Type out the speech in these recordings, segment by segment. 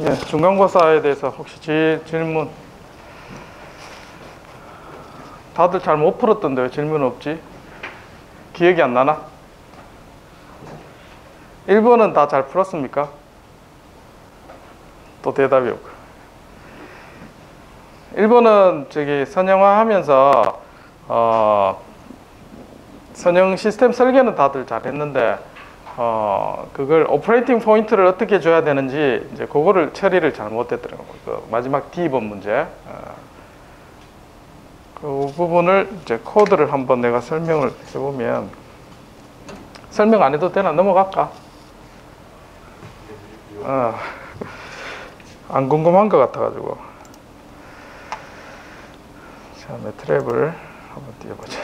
예, 중간고사에 대해서 혹시 질문? 다들 잘 못 풀었던데 왜 질문 없지? 기억이 안 나나? 1번은 다 잘 풀었습니까? 또 대답이 없고. 1번은 저기 선형화 하면서 선형 시스템 설계는 다들 잘 했는데 그걸 오퍼레이팅 포인트를 어떻게 줘야 되는지 이제 그거를 처리를 잘 못했더라고요. 그 마지막 D번 문제. 그 부분을 이제 코드를 한번 내가 설명을 해보면, 설명 안 해도 되나? 넘어갈까? 안 궁금한 것 같아가지고. 자, 매트랩을 한번 띄워보자.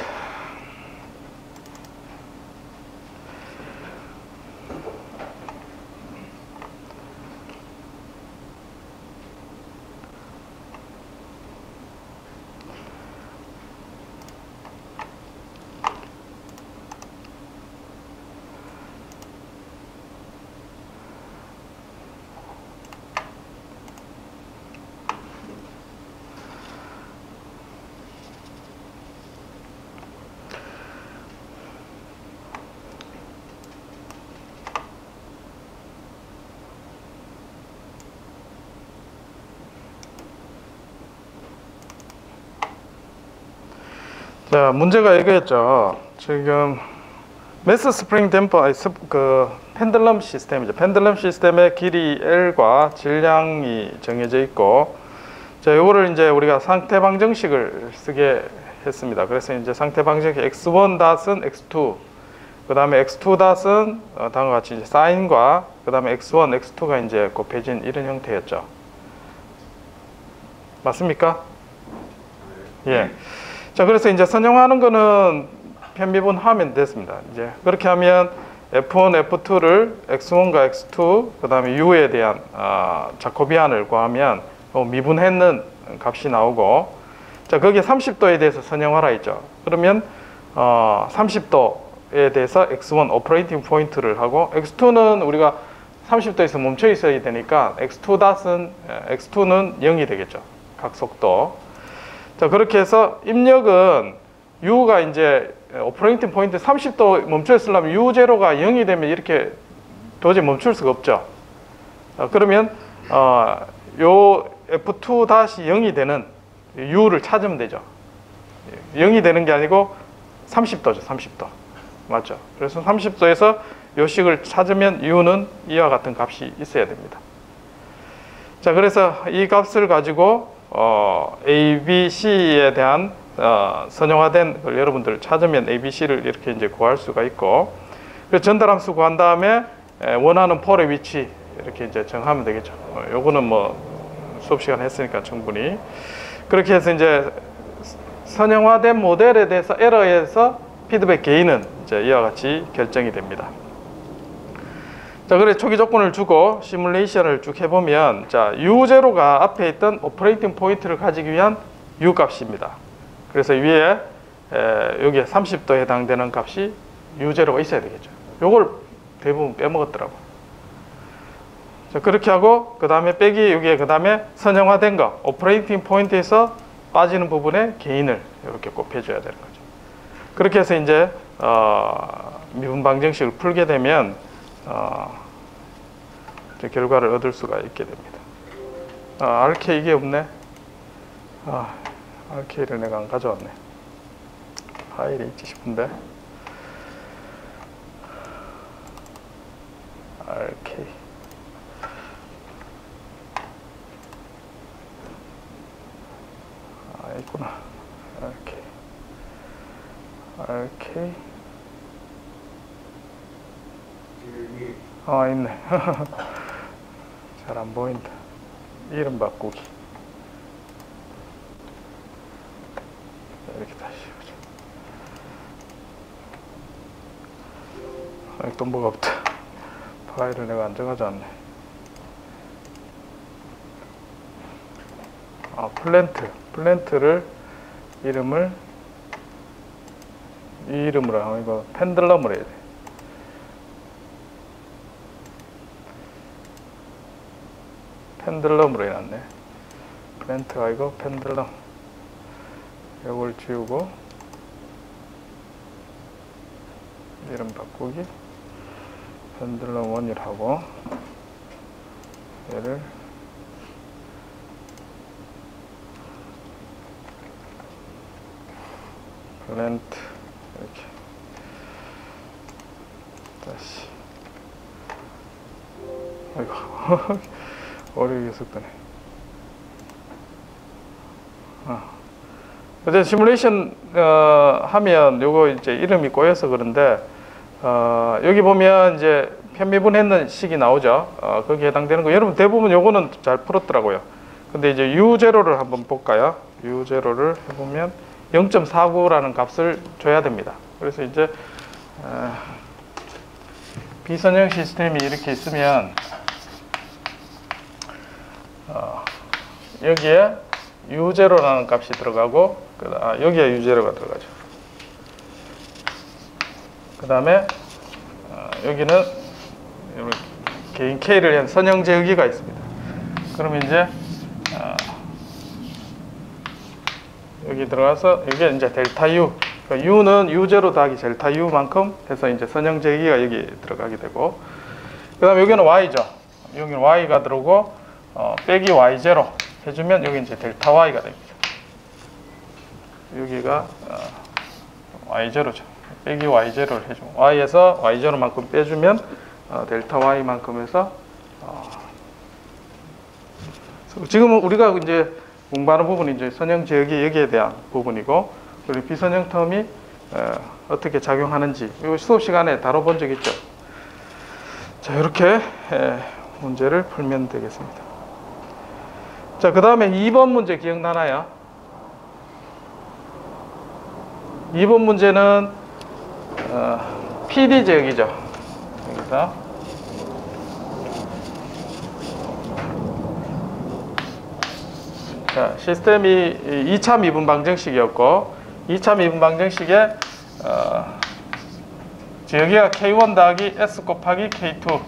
자, 문제가 이거였죠. 지금 매스 스프링 댐퍼, 그 펜들럼 시스템이죠. 펜들럼 시스템의 길이 L과 질량이 정해져 있고, 자, 요거를 이제 우리가 상태 방정식을 쓰게 했습니다. 그래서 이제 상태 방정식 x1 닷은 x2, 그 다음에 x2 닷은 다음과 같이 이제 사인과 그 다음에 x1, x2가 이제 곱해진 이런 형태였죠. 맞습니까? 예. 자, 그래서 이제 선형하는 거는 편미분 하면 됐습니다. 이제 그렇게 하면 F1, F2를 X1과 X2, 그 다음에 U에 대한 자코비안을 구하면 미분했는 값이 나오고, 자, 거기에 30도에 대해서 선형하라 했죠. 그러면 30도에 대해서 X1 오퍼레이팅 포인트를 하고, X2는 우리가 30도에서 멈춰 있어야 되니까 X2는 0이 되겠죠. 각속도. 자, 그렇게 해서 입력은 U가 이제 오퍼레이팅 포인트 30도 멈춰 있으려면 U0가 0이 되면 이렇게 도저히 멈출 수가 없죠. 그러면 요 F2-0이 되는 U를 찾으면 되죠. 0이 되는 게 아니고 30도죠. 30도. 맞죠? 그래서 30도에서 요 식을 찾으면 U는 이와 같은 값이 있어야 됩니다. 자, 그래서 이 값을 가지고 A, B, C에 대한 선형화된 걸 여러분들 찾으면 A, B, C를 이렇게 이제 구할 수가 있고, 그래서 전달함수 구한 다음에 원하는 폴의 위치 이렇게 이제 정하면 되겠죠. 요거는 뭐 수업 시간 했으니까 충분히. 그렇게 해서 이제 선형화된 모델에 대해서 에러에서 피드백 게인은 이제 이와 같이 결정이 됩니다. 자, 그래 초기 조건을 주고 시뮬레이션을 쭉 해보면, 자, U0가 앞에 있던 오퍼레이팅 포인트를 가지기 위한 U 값입니다. 그래서 위에 여기에 30도에 해당되는 값이 U0가 있어야 되겠죠. 요걸 대부분 빼먹었더라고. 자, 그렇게 하고 그 다음에 빼기 여기에 그 다음에 선형화된 거 오퍼레이팅 포인트에서 빠지는 부분에 게인을 이렇게 곱해줘야 되는 거죠. 그렇게 해서 이제 미분 방정식을 풀게 되면 결과를 얻을 수가 있게 됩니다. RK 이게 없네. RK를 내가 안 가져왔네. 파일이 있지 싶은데. RK. 있구나. RK. 있네. 잘 안 보인다. 이름 바꾸기. 이렇게 다시 보자. 또 뭐가 없다. 파일을 내가 안 정하지 않네. 플랜트를 이름을 이 이름으로 하고 이거 펜들럼을 해야 돼. 펜들럼으로 해놨네. 벤트가 아니고 펜들럼. 이걸 지우고 이름 바꾸기. 펜들럼 원이라고 얘를 블렌트 이렇게 다시 아이고 어려우게 섞네. 어제 시뮬레이션 하면 요거 이제 이름이 꼬여서 그런데 여기 보면 이제 편미분했는 식이 나오죠. 거기에 해당되는 거 여러분 대부분 요거는 잘 풀었더라고요. 근데 이제 U0를 한번 볼까요? U0를 해보면 0.49라는 값을 줘야 됩니다. 그래서 이제 비선형 시스템이 이렇게 있으면 여기에 U0라는 값이 들어가고 여기에 U0가 들어가죠. 그 다음에 여기는 개인 K를 위한 선형 제어기가 있습니다. 그러면 이제 여기 들어가서 여기에 이제 델타 U, 그러니까 U는 U0 더하기 델타 U만큼 해서 이제 선형 제기가 여기 들어가게 되고, 그 다음에 여기는 Y죠. 여기는 Y가 들어오고 빼기 Y0 해주면 여기 이제 델타 Y가 됩니다. 여기가 Y0죠. 빼기 Y0를 해주고 Y에서 Y0만큼 빼주면 델타 Y만큼 해서 지금은 우리가 이제 공부하는 부분이 이제 선형 제어기 여기에 대한 부분이고, 그리고 비선형 텀이 어떻게 작용하는지 이거 수업 시간에 다뤄본 적 있죠. 자, 이렇게 문제를 풀면 되겠습니다. 자, 그 다음에 2번 문제 기억나나요? 2번 문제는 PD 제어기죠. 여기서 자, 시스템이 2차 미분 방정식이었고 2차 미분 방정식에 제어기가 K1 더하기 S 곱하기 K2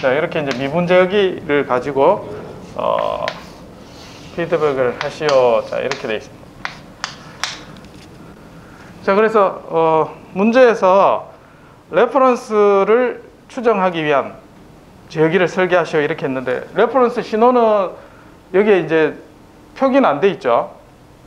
자, 이렇게 이제 미분 제어기를 가지고 피드백을 하시오. 자, 이렇게 되어 있습니다. 자, 그래서 문제에서 레퍼런스를 추정하기 위한 제어기를 설계하시오 이렇게 했는데, 레퍼런스 신호는 여기에 이제 표기는 안 돼 있죠.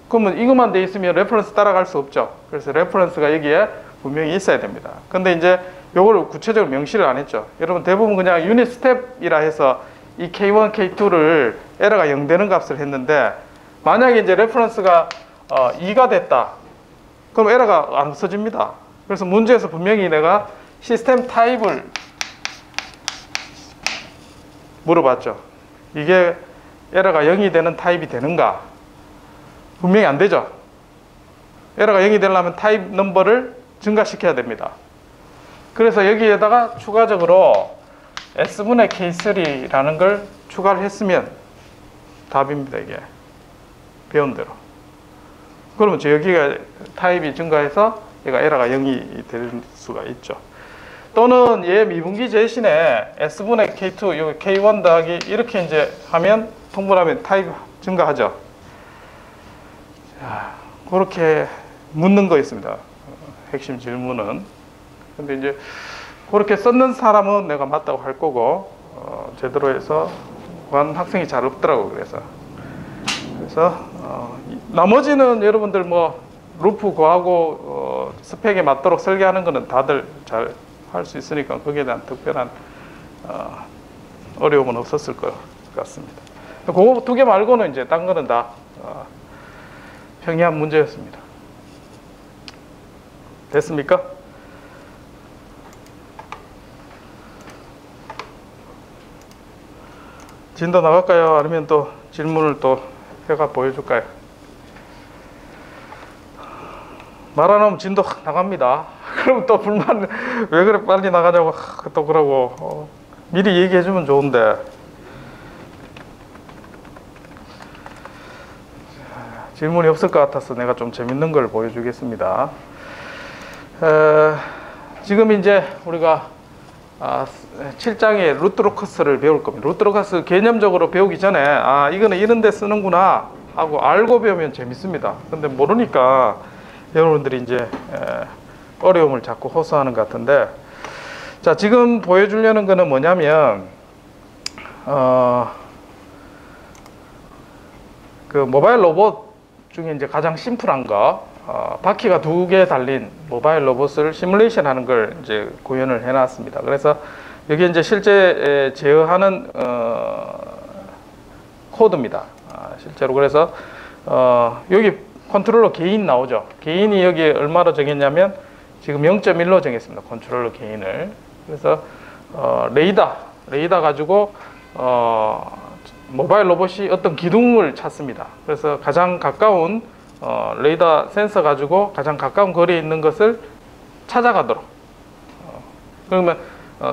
그러면 이것만 돼 있으면 레퍼런스 따라갈 수 없죠. 그래서 레퍼런스가 여기에 분명히 있어야 됩니다. 근데 이제 요거를 구체적으로 명시를 안 했죠. 여러분 대부분 그냥 유닛 스텝이라 해서 이 K1, K2를 에러가 0 되는 값을 했는데, 만약에 이제 레퍼런스가 2가 됐다. 그럼 에러가 안 없어집니다. 그래서 문제에서 분명히 내가 시스템 타입을 물어봤죠. 이게 에러가 0이 되는 타입이 되는가? 분명히 안 되죠. 에러가 0이 되려면 타입 넘버를 증가시켜야 됩니다. 그래서 여기에다가 추가적으로 S분의 K3라는 걸 추가를 했으면 답입니다. 이게 배운 대로. 그러면 여기가 타입이 증가해서 얘가 에러가 0이 될 수가 있죠. 또는 얘 미분기 대신에 S분의 K2, 여기 K1 더하기 이렇게 이제 하면 통분하면 타입 증가하죠. 자, 그렇게 묻는 거 있습니다. 핵심 질문은. 근데 이제 그렇게 썼는 사람은 내가 맞다고 할 거고, 제대로 해서 한 학생이 잘 없더라고. 그래서 나머지는 여러분들 뭐 루프 구하고 스펙에 맞도록 설계하는 거는 다들 잘 할 수 있으니까 거기에 대한 특별한 어려움은 없었을 것 같습니다. 그거 두 개 말고는 이제 딴 거는 다 평이한 문제였습니다. 됐습니까? 진도 나갈까요? 아니면 또 질문을 또 해가 보여줄까요? 말 안 하면 진도 나갑니다. 그럼 또 불만 왜 그래 빨리 나가냐고 또 그러고 미리 얘기해주면 좋은데. 질문이 없을 것 같아서 내가 좀 재밌는 걸 보여주겠습니다. 지금 이제 우리가 7장의 루트로커스를 배울 겁니다. 루트로커스 개념적으로 배우기 전에 이거는 이런 데 쓰는구나 하고 알고 배우면 재밌습니다. 근데 모르니까 여러분들이 이제 어려움을 자꾸 호소하는 것 같은데, 자, 지금 보여주려는 거는 뭐냐면 그 모바일 로봇 중에 이제 가장 심플한 거, 바퀴가 2개 달린 모바일 로봇을 시뮬레이션 하는 걸 이제 구현을 해놨습니다. 그래서 여기 이제 실제 제어하는 코드입니다. 실제로. 그래서 여기 컨트롤러 게인 나오죠. 게인이 여기 얼마로 정했냐면 지금 0.1로 정했습니다. 컨트롤러 게인을. 그래서 레이더 가지고 모바일 로봇이 어떤 기둥을 찾습니다. 그래서 가장 가까운 레이더 센서 가지고 가장 가까운 거리에 있는 것을 찾아가도록. 그러면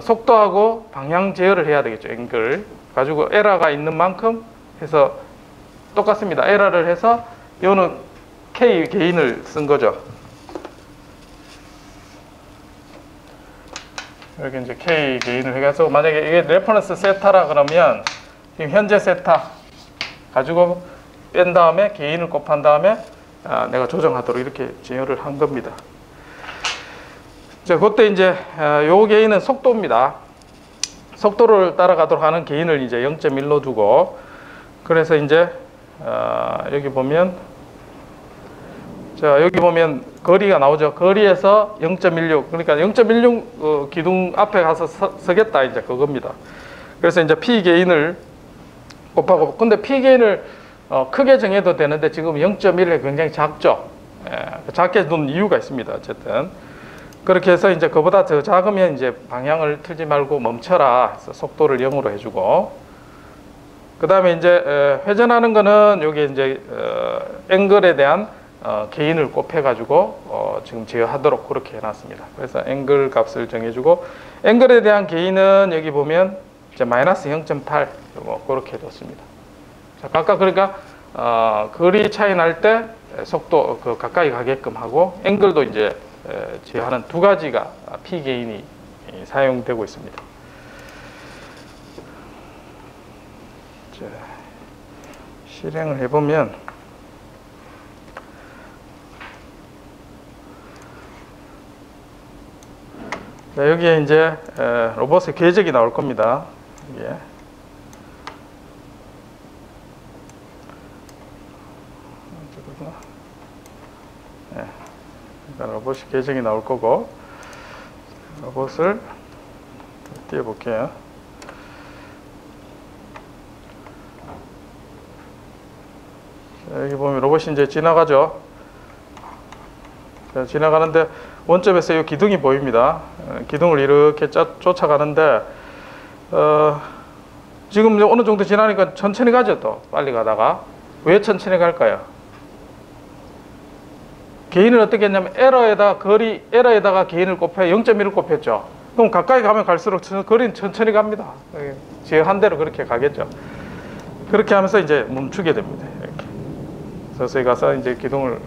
속도하고 방향 제어를 해야 되겠죠. 앵글 가지고 에러가 있는 만큼 해서 똑같습니다. 에러를 해서 이거는 K 게인을 쓴 거죠. 여기 이제 K 게인을 해서 만약에 이게 레퍼런스 세타라 그러면 지금 현재 세타 가지고 뺀 다음에 게인을 곱한 다음에 내가 조정하도록 이렇게 제어를 한 겁니다. 자, 그때 이제 요 게인은 속도입니다. 속도를 따라가도록 하는 게인을 이제 0.1로 두고, 그래서 이제 여기 보면, 자, 여기 보면 거리가 나오죠. 거리에서 0.16, 그러니까 0.16 기둥 앞에 가서 서겠다, 이제 그겁니다. 그래서 이제 P 게인을 곱하고, 근데 P 게인을 크게 정해도 되는데 지금 0.1에 굉장히 작죠. 작게 둔 이유가 있습니다. 어쨌든 그렇게 해서 이제 그보다 더 작으면 이제 방향을 틀지 말고 멈춰라 해서 속도를 0으로 해주고, 그 다음에 이제 회전하는 거는 여기 이제 앵글에 대한 게인을 곱해가지고 지금 제어하도록 그렇게 해놨습니다. 그래서 앵글 값을 정해주고, 앵글에 대한 게인은 여기 보면 이제 마이너스 0.8 그렇게 뒀습니다. 자, 각각 그러니까 거리 차이 날 때 속도 가까이 가게끔 하고, 앵글도 이제 제어하는 두 가지가 P 게인이 사용되고 있습니다. 자, 실행을 해보면 자, 여기에 이제 로봇의 궤적이 나올 겁니다. 예. 로봇이 계정이 나올 거고, 로봇을 띄워볼게요. 자, 여기 보면 로봇이 이제 지나가죠. 자, 지나가는데 원점에서 이 기둥이 보입니다. 기둥을 이렇게 쫓아가는데 지금 어느 정도 지나니까 천천히 가죠. 또 빨리 가다가 왜 천천히 갈까요? 게인을 어떻게 했냐면 에러에다가 게인을 곱해 0.1을 곱했죠. 그럼 가까이 가면 갈수록 거리는 천천히 갑니다. 제한 대로 그렇게 가겠죠. 그렇게 하면서 이제 멈추게 됩니다. 이렇게 서서히 가서 이제 기둥을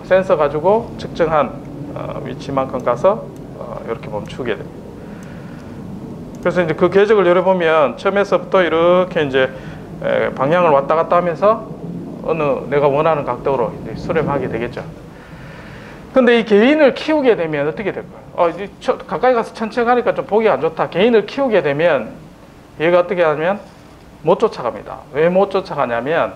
센서 가지고 측정한 위치만큼 가서 이렇게 멈추게 됩니다. 그래서 이제 그 궤적을 열어보면 처음에서부터 이렇게 이제 방향을 왔다 갔다 하면서 어느 내가 원하는 각도로 이제 수렴하게 되겠죠. 근데 이 게인을 키우게 되면 어떻게 될까요? 가까이 가서 천천히 가니까 좀 보기 안 좋다. 게인을 키우게 되면 얘가 어떻게 하냐면 못 쫓아갑니다. 왜 못 쫓아가냐면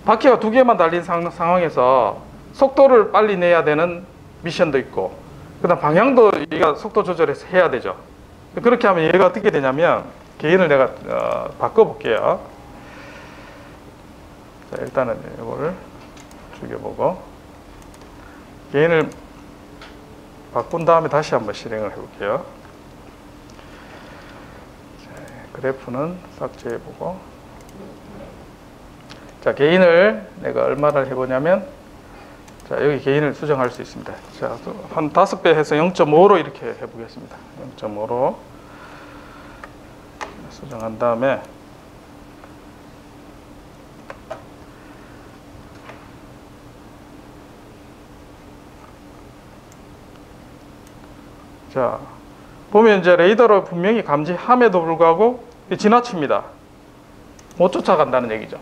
바퀴가 2개만 달린 상황에서 속도를 빨리 내야 되는 미션도 있고, 그 다음 방향도 얘가 속도 조절해서 해야 되죠. 그렇게 하면 얘가 어떻게 되냐면, 게인을 내가 바꿔볼게요. 자, 일단은 이거를 죽여보고 게인을 바꾼 다음에 다시 한번 실행을 해볼게요. 자, 그래프는 삭제해보고, 자, 게인을 내가 얼마를 해보냐면, 자, 여기 게인을 수정할 수 있습니다. 자, 한 5배 해서 0.5로 이렇게 해보겠습니다. 0.5로 수정한 다음에, 자, 보면 이제 레이더로 분명히 감지함에도 불구하고 지나칩니다. 못 쫓아간다는 얘기죠.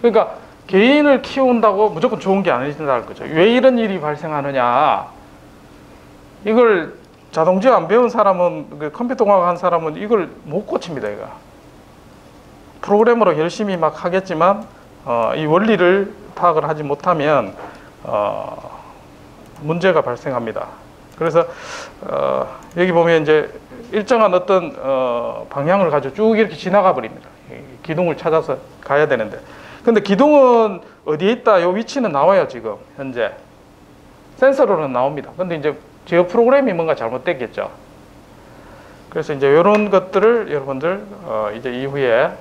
그러니까 개인을 키운다고 무조건 좋은 게 아니다는 거죠. 왜 이런 일이 발생하느냐? 이걸 자동차 안 배운 사람은, 컴퓨터공학 한 사람은 이걸 못 고칩니다. 이거 프로그래머로 열심히 막 하겠지만 이 원리를 파악을 하지 못하면 문제가 발생합니다. 그래서 여기 보면 이제 일정한 어떤 방향을 가지고 쭉 이렇게 지나가 버립니다. 기둥을 찾아서 가야 되는데, 근데 기둥은 어디에 있다? 요 위치는 나와요. 지금 현재 센서로는 나옵니다. 근데 이제 제어 프로그램이 뭔가 잘못됐겠죠. 그래서 이제 이런 것들을 여러분들 이제 이후에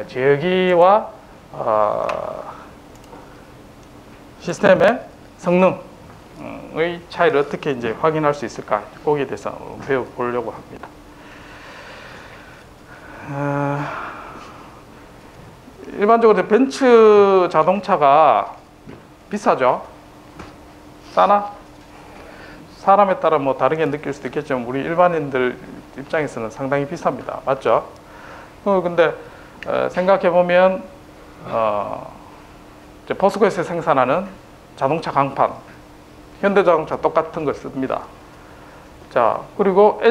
제어기와 시스템의 성능의 차이를 어떻게 이제 확인할 수 있을까? 거기에 대해서 배워보려고 합니다. 일반적으로 벤츠 자동차가 비싸죠? 싸나? 사람에 따라 뭐 다르게 느낄 수도 있겠지만 우리 일반인들 입장에서는 상당히 비쌉니다. 맞죠? 근데 생각해 보면 포스코에서 생산하는 자동차 강판, 현대자동차 똑같은 걸 씁니다. 자, 그리고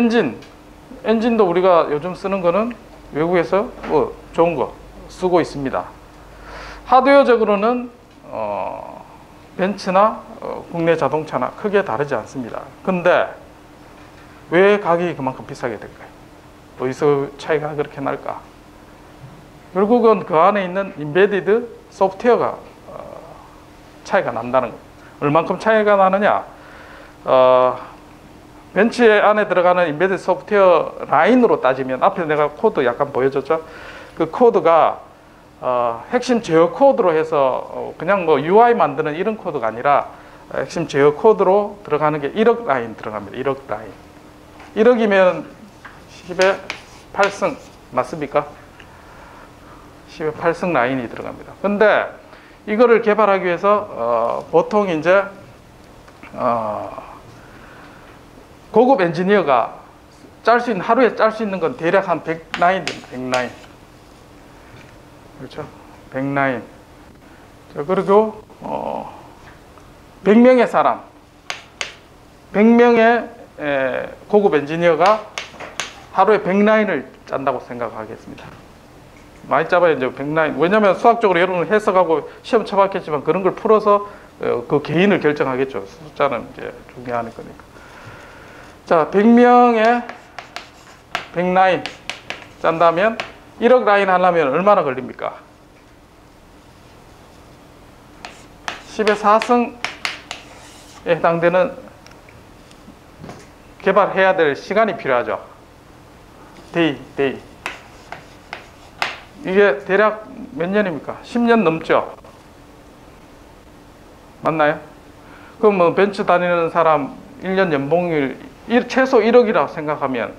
엔진도 우리가 요즘 쓰는 거는 외국에서 좋은 거 쓰고 있습니다. 하드웨어적으로는 벤츠나 국내 자동차나 크게 다르지 않습니다. 근데 왜 가격이 그만큼 비싸게 될까요? 어디서 차이가 그렇게 날까? 결국은 그 안에 있는 인베디드 소프트웨어가 차이가 난다는 거예요. 얼만큼 차이가 나느냐? 벤츠 안에 들어가는 인베디드 소프트웨어 라인으로 따지면, 앞에 내가 코드 약간 보여줬죠? 그 코드가 핵심 제어 코드로 해서 그냥 뭐 UI 만드는 이런 코드가 아니라 핵심 제어 코드로 들어가는 게 1억 라인 들어갑니다. 1억 라인. 1억이면 10의 8승 맞습니까? 10의 8승 라인이 들어갑니다. 근데 이거를 개발하기 위해서 보통 이제 고급 엔지니어가 하루에 짤 수 있는 건 대략 한 100라인 됩니다. 100라인. 그렇죠? 100라인. 자, 그리고 100명의 사람, 100명의 고급 엔지니어가 하루에 100라인을 짠다고 생각하겠습니다. 많이 짜봐야 이제 100라인. 왜냐하면 수학적으로 여러분 해석하고 시험 쳐봤겠지만 그런 걸 풀어서 그 개인을 결정하겠죠. 숫자는 이제 중요한 거니까. 자, 100명의 100라인 짠다면 1억 라인 하려면 얼마나 걸립니까? 10의 4승에 해당되는 개발해야 될 시간이 필요하죠. 데이. 이게 대략 몇 년입니까? 10년 넘죠? 맞나요? 그럼 뭐 벤츠 다니는 사람 1년 연봉일 최소 1억이라고 생각하면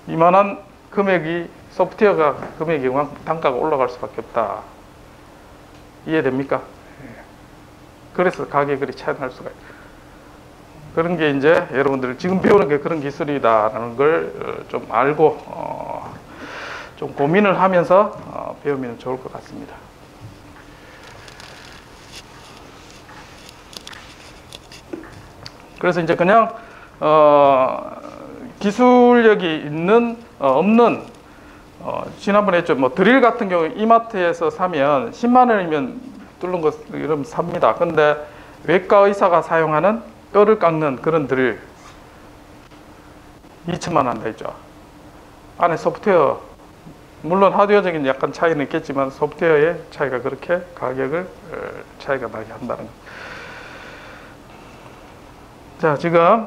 이만한 금액이, 소프트웨어가 금액이 단가가 올라갈 수밖에 없다. 이해됩니까? 그래서 가격이 그리 차이 날 수가 있다. 그런 게 이제 여러분들 지금 배우는 게 그런 기술이다라는 걸 좀 알고 좀 고민을 하면서 배우면 좋을 것 같습니다. 그래서 이제 그냥 기술력이 있는 없는 지난번에 했죠. 뭐 드릴 같은 경우 이마트에서 사면 10만 원이면 뚫는 거 이러면 삽니다. 근데 외과 의사가 사용하는 뼈를 깎는 그런 드릴 2천만 원 한다 했죠. 안에 소프트웨어, 물론 하드웨어적인 약간 차이는 있겠지만 소프트웨어의 차이가 그렇게 가격을 차이가 나게 한다는 거. 자, 지금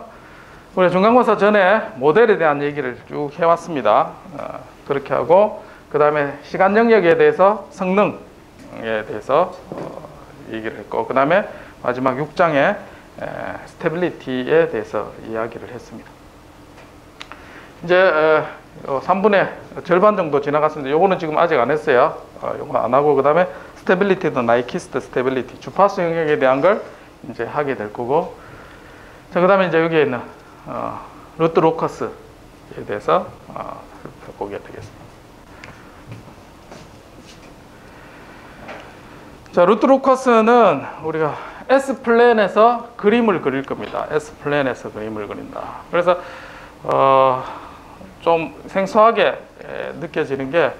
우리 중간고사 전에 모델에 대한 얘기를 쭉 해왔습니다. 그렇게 하고 그 다음에 시간 영역에 대해서, 성능에 대해서 얘기를 했고, 그 다음에 마지막 6장에 스테빌리티에 대해서 이야기를 했습니다. 이제 3분의 절반 정도 지나갔습니다. 요거는 지금 아직 안 했어요. 요거 안 하고, 그 다음에 스테빌리티도 나이키스트 스테빌리티, 주파수 영역에 대한 걸 이제 하게 될 거고, 자, 그 다음에 이제 여기에 있는 루트 로커스에 대해서 살펴보게 되겠습니다. 자, 루트 로커스는 우리가 S플랜에서 그림을 그릴 겁니다. S플랜에서 그림을 그린다. 그래서 좀 생소하게 느껴지는 게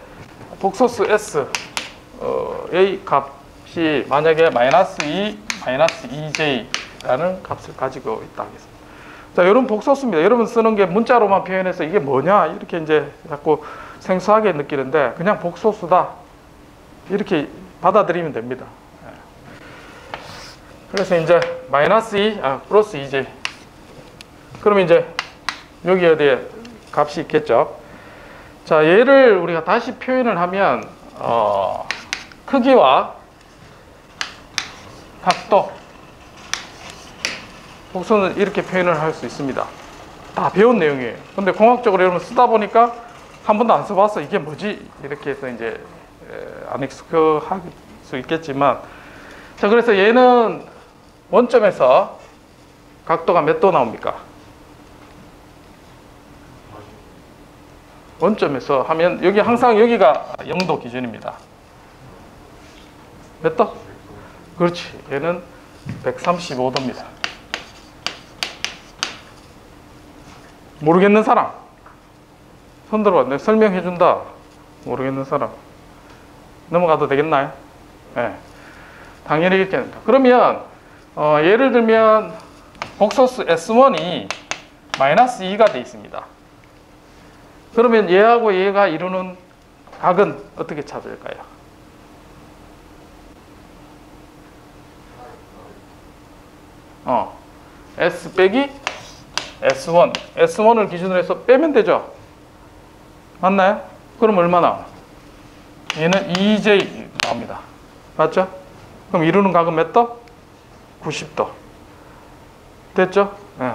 복소수 S의 값이 만약에 -2, -2j라는 값을 가지고 있다 하겠습니다. 자, 이런 복소수입니다. 여러분 쓰는 게 문자로만 표현해서 이게 뭐냐 이렇게 이제 자꾸 생소하게 느끼는데 그냥 복소수다 이렇게 받아들이면 됩니다. 그래서 이제 -2, 플러스 2j. 그러면 이제 여기 어디에 값이 있겠죠. 자, 얘를 우리가 다시 표현을 하면 크기와 각도, 복선은 이렇게 표현을 할 수 있습니다. 다 배운 내용이에요. 근데 공학적으로 여러분 쓰다 보니까 한 번도 안 써봤어. 이게 뭐지? 이렇게 해서 이제 안 익숙할 수 있겠지만, 자, 그래서 얘는 원점에서 각도가 몇 도 나옵니까? 원점에서 하면 여기 항상 여기가 0도 기준입니다. 몇 도? 그렇지. 얘는 135도입니다. 모르겠는 사람? 손 들어봐. 내가 설명해 준다. 모르겠는 사람. 넘어가도 되겠나요? 네. 당연히 이렇게 된다. 그러면 예를 들면 복소수 S1이 -2가 돼 있습니다. 그러면 얘하고 얘가 이루는 각은 어떻게 찾을까요? S 빼기 S1. S1을 기준으로 해서 빼면 되죠? 맞나요? 그럼 얼마나? 얘는 2j 나옵니다. 맞죠? 그럼 이루는 각은 몇 도? 90도. 됐죠? 네.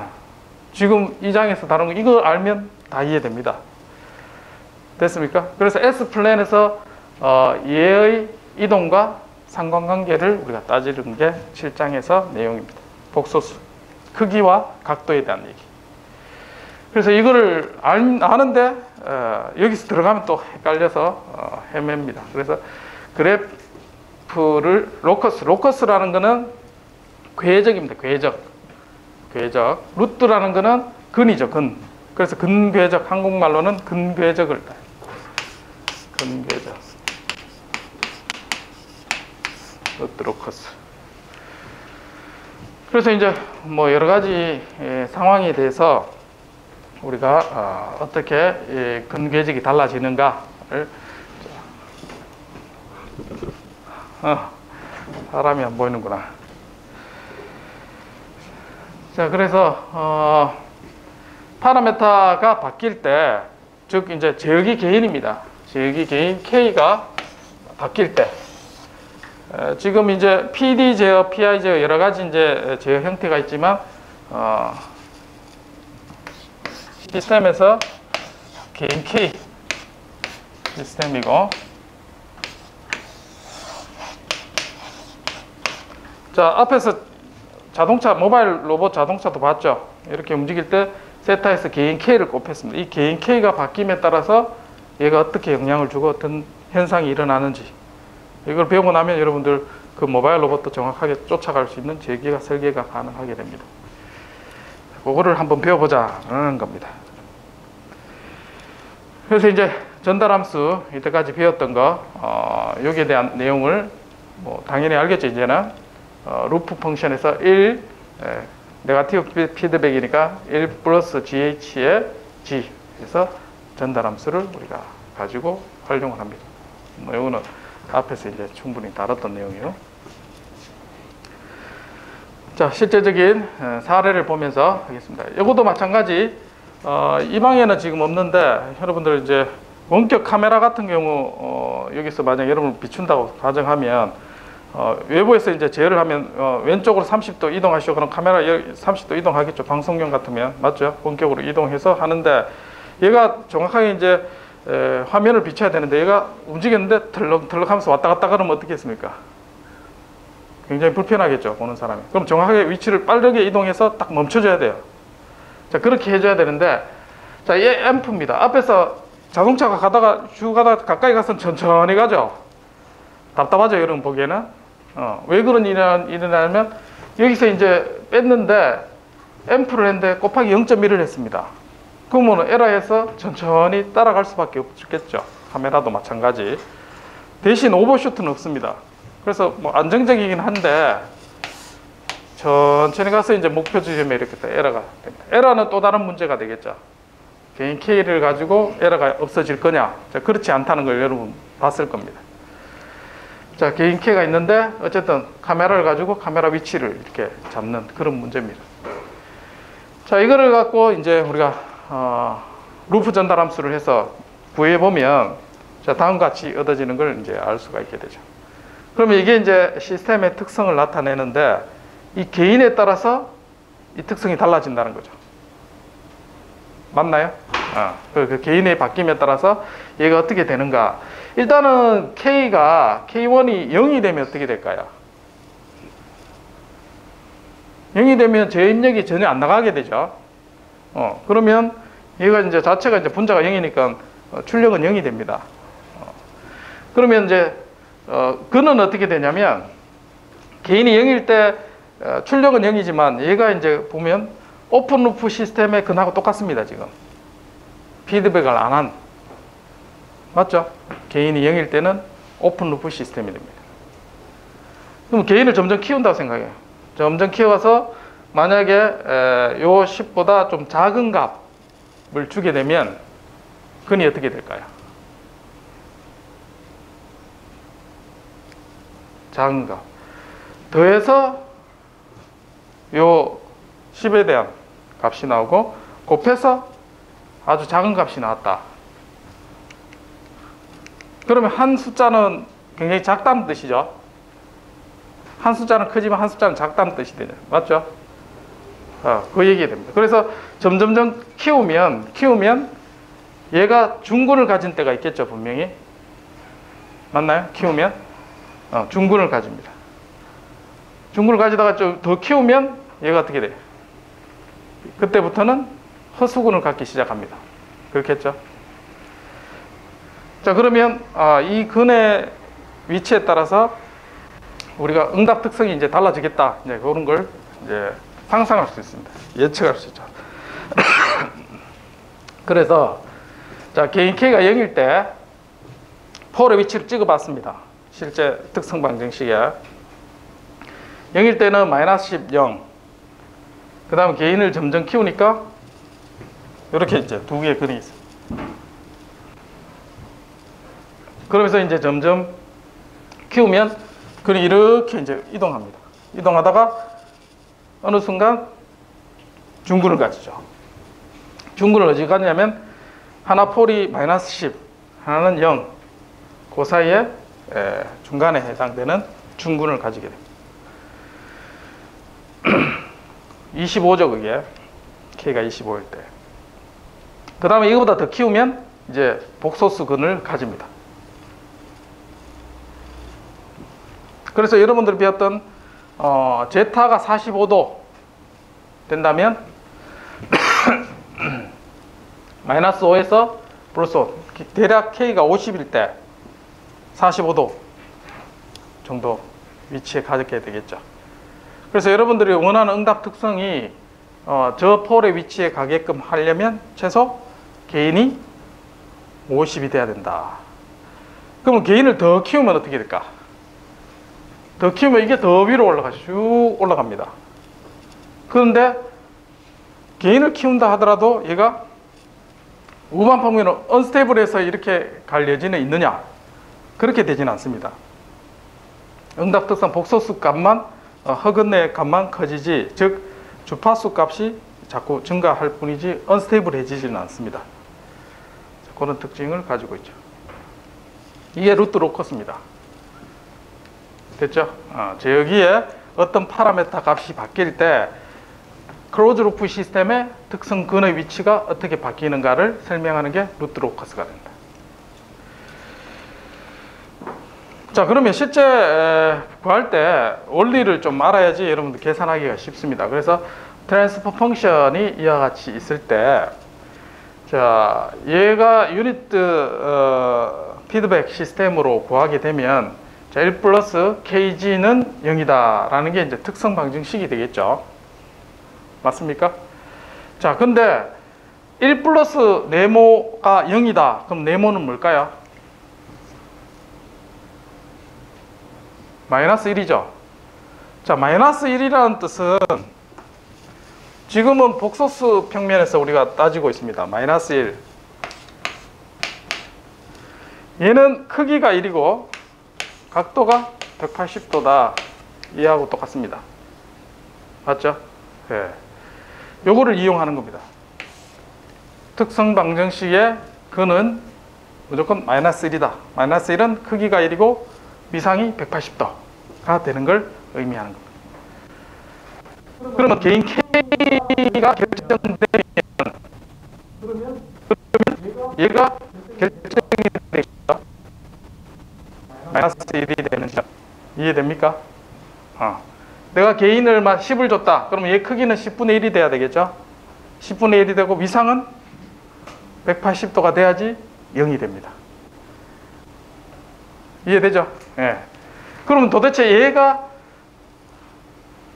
지금 이 장에서 다룬 거 이거 알면 다 이해됩니다. 됐습니까? 그래서 S플랜에서 얘의 이동과 상관관계를 우리가 따지는 게 7장에서 내용입니다. 복소수, 크기와 각도에 대한 얘기. 그래서 이거를 아는데 여기서 들어가면 또 헷갈려서 헤맵니다. 그래서 그래프를 로커스라는 거는 궤적입니다. 궤적. 루트라는 거는 근이죠. 근. 그래서 근궤적, 한국말로는 근궤적을 따요. 근궤적. 루트 로커스. 그래서 이제 뭐 여러 가지 상황에 대해서 우리가 어떻게 근궤적이 달라지는가를 사람이 안 보이는구나. 자, 그래서 파라메타가 바뀔 때, 즉 이제 제어기 개인입니다. 제어기 개인 K가 바뀔 때, 지금 이제 PD 제어, PI 제어 여러 가지 이제 제어 형태가 있지만 시스템에서 개인 K 시스템이고, 자, 앞에서 자동차, 모바일 로봇 자동차도 봤죠? 이렇게 움직일 때 세타에서 개인 K를 곱했습니다. 이 개인 K가 바뀜에 따라서 얘가 어떻게 영향을 주고 어떤 현상이 일어나는지, 이걸 배우고 나면 여러분들 그 모바일 로봇도 정확하게 쫓아갈 수 있는 재기가 설계가 가능하게 됩니다. 그거를 한번 배워보자는 겁니다. 그래서 이제 전달함수 이때까지 배웠던 거 여기에 대한 내용을 뭐 당연히 알겠죠. 이제는 루프 펑션에서 1 네거티브 피드백이니까 1 플러스 GH의 G 해서 전달함수를 우리가 가지고 활용을 합니다. 뭐 이거는 앞에서 이제 충분히 다뤘던 내용이에요. 자, 실제적인 사례를 보면서 하겠습니다. 이것도 마찬가지. 이 방에는 지금 없는데 여러분들 이제 원격 카메라 같은 경우 여기서 만약 여러분을 비춘다고 가정하면 외부에서 이제 제어를 하면 왼쪽으로 30도 이동하시오. 그럼 카메라 30도 이동하겠죠. 방송용 같으면 맞죠? 원격으로 이동해서 하는데 얘가 정확하게 이제 화면을 비춰야 되는데 얘가 움직였는데 덜렁덜렁 하면서 왔다 갔다 그러면 어떻게 했습니까? 굉장히 불편하겠죠. 보는 사람이. 그럼 정확하게 위치를 빠르게 이동해서 딱 멈춰줘야 돼요. 자, 그렇게 해줘야 되는데, 자, 이 앰프입니다. 앞에서 자동차가 쭉 가다가 가까이 가서 천천히 가죠. 답답하죠, 여러분 보기에는. 왜 그런 일이 일어나냐면, 여기서 이제 뺐는데, 앰프를 했는데 곱하기 0.1을 했습니다. 그러면 에러에서 천천히 따라갈 수밖에 없겠죠. 카메라도 마찬가지. 대신 오버슈트는 없습니다. 그래서 뭐 안정적이긴 한데, 천천히 가서 이제 목표 지점에 이렇게 에러가 됩니다. 에러는 또 다른 문제가 되겠죠. 개인 K를 가지고 에러가 없어질 거냐? 자, 그렇지 않다는 걸 여러분 봤을 겁니다. 자, 개인 K가 있는데 어쨌든 카메라를 가지고 카메라 위치를 이렇게 잡는 그런 문제입니다. 자, 이거를 갖고 이제 우리가 루프 전달 함수를 해서 구해 보면 자, 다음과 같이 얻어지는 걸 이제 알 수가 있게 되죠. 그러면 이게 이제 시스템의 특성을 나타내는데 이 개인에 따라서 이 특성이 달라진다는 거죠. 맞나요? 그 개인의 바뀜에 따라서 얘가 어떻게 되는가. 일단은 K1이 0이 되면 어떻게 될까요? 0이 되면 제 입력이 전혀 안 나가게 되죠. 그러면 얘가 이제 자체가 이제 분자가 0이니까 출력은 0이 됩니다. 그러면 이제 그는 어떻게 되냐면 개인이 0일 때 출력은 0이지만 얘가 이제 보면 오픈 루프 시스템의 근하고 똑같습니다. 지금 피드백을 안 한, 맞죠? 개인이 0일 때는 오픈 루프 시스템이 됩니다. 그럼 개인을 점점 키운다고 생각해요. 점점 키워서 만약에 요 10보다 좀 작은 값을 주게 되면 근이 어떻게 될까요? 작은 값 더해서 요 10에 대한 값이 나오고 곱해서 아주 작은 값이 나왔다. 그러면 한 숫자는 굉장히 작다는 뜻이죠. 한 숫자는 크지만 한 숫자는 작다는 뜻이 되죠. 맞죠? 그 얘기가 됩니다. 그래서 점점점 키우면 얘가 중근을 가진 때가 있겠죠, 분명히. 맞나요? 키우면 중근을 가집니다. 중근을 가지다가 좀 더 키우면 얘가 어떻게 돼요? 그때부터는 허수근을 갖기 시작합니다. 그렇겠죠? 자, 그러면 이 근의 위치에 따라서 우리가 응답 특성이 이제 달라지겠다. 이제 그런 걸 이제 상상할 수 있습니다. 예측할 수 있죠. 그래서 자, 개인 K가 0일 때 폴의 위치를 찍어봤습니다. 실제 특성 방정식에 0일 때는 마이너스 10, 0. 그 다음에 개인을 점점 키우니까 이렇게 이제 두 개의 근이 있어요. 그러면서 이제 점점 키우면 근이 이렇게 이제 이동합니다. 이동하다가 어느 순간 중근을 가지죠. 중근을 어디 가냐면 하나 폴이 마이너스 10, 하나는 0. 그 사이에 중간에 해당되는 중근을 가지게 됩니다. 25죠, 그게. K가 25일 때. 그 다음에 이거보다 더 키우면 이제 복소수 근을 가집니다. 그래서 여러분들이 배웠던 제타가 45도 된다면 마이너스 5에서 플러스 5, 대략 K가 50일 때 45도 정도 위치에 가게 되겠죠. 그래서 여러분들이 원하는 응답 특성이 저 폴의 위치에 가게끔 하려면 최소 개인이 50이 돼야 된다. 그러면 개인을 더 키우면 어떻게 될까? 더 키우면 이게 더 위로 올라가죠. 쭉 올라갑니다. 그런데 개인을 키운다 하더라도 얘가 우반 평면은 언스테이블해서 이렇게 갈 여지는 있느냐? 그렇게 되지는 않습니다. 응답 특성 복소수 값만 허근의 값만 커지지, 즉 주파수 값이 자꾸 증가할 뿐이지 언스테이블해지지는 않습니다. 그런 특징을 가지고 있죠. 이게 루트 로커스입니다. 됐죠? 제 여기에 어떤 파라메타 값이 바뀔 때 클로즈 루프 시스템의 특성 근의 위치가 어떻게 바뀌는가를 설명하는 게 루트 로커스가 됩니다. 자, 그러면 실제 구할 때 원리를 좀 알아야지 여러분들 계산하기가 쉽습니다. 그래서 트랜스퍼 펑션이 이와 같이 있을 때, 자, 얘가 유닛 피드백 시스템으로 구하게 되면, 자, 1 플러스 kg는 0이다 라는 게 이제 특성 방정식이 되겠죠. 맞습니까? 자, 근데 1 플러스 네모가 0이다. 그럼 네모는 뭘까요? 마이너스 1이죠. 자, 마이너스 1이라는 뜻은 지금은 복소수 평면에서 우리가 따지고 있습니다. 마이너스 1. 얘는 크기가 1이고 각도가 180도다. 얘하고 똑같습니다. 맞죠? 네. 요거를 이용하는 겁니다. 특성 방정식의 근은 무조건 마이너스 1이다. 마이너스 1은 크기가 1이고 위상이 180도가 되는 걸 의미하는 겁니다. 그러면 개인 K가 결정되면 얘가 결정이 되겠죠. 마이너스 1이 되는 점. 이해됩니까? 내가 개인을 10을 줬다. 그러면 얘 크기는 10분의 1이 돼야 되겠죠. 10분의 1이 되고 위상은 180도가 돼야지 0이 됩니다. 이해되죠? 예. 그러면 도대체 얘가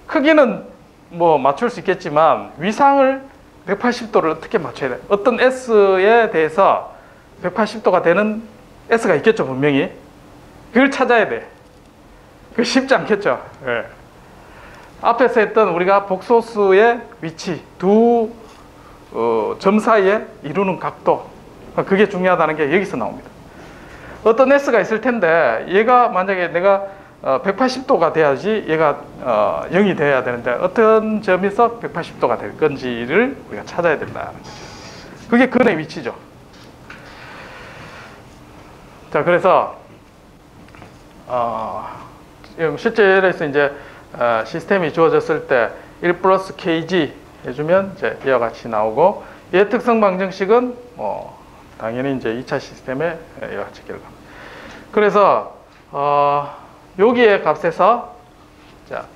크기는 뭐 맞출 수 있겠지만 위상을 180도를 어떻게 맞춰야 돼? 어떤 S에 대해서 180도가 되는 S가 있겠죠, 분명히. 그걸 찾아야 돼. 그거 쉽지 않겠죠. 예. 앞에서 했던 우리가 복소수의 위치, 두 점 사이에 이루는 각도, 그게 중요하다는 게 여기서 나옵니다. 어떤 S가 있을 텐데 얘가 만약에 내가 180도가 돼야지 얘가 0이 돼야 되는데 어떤 점에서 180도가 될 건지를 우리가 찾아야 된다는 거죠. 그게 근의 위치죠. 자, 그래서 실제로서 이제 시스템이 주어졌을 때 1 플러스 kg 해주면 이제 이와 같이 나오고, 얘 특성 방정식은 당연히 이제 2차 시스템의 이와 같이 결과. 그래서 여기에 값에서 자,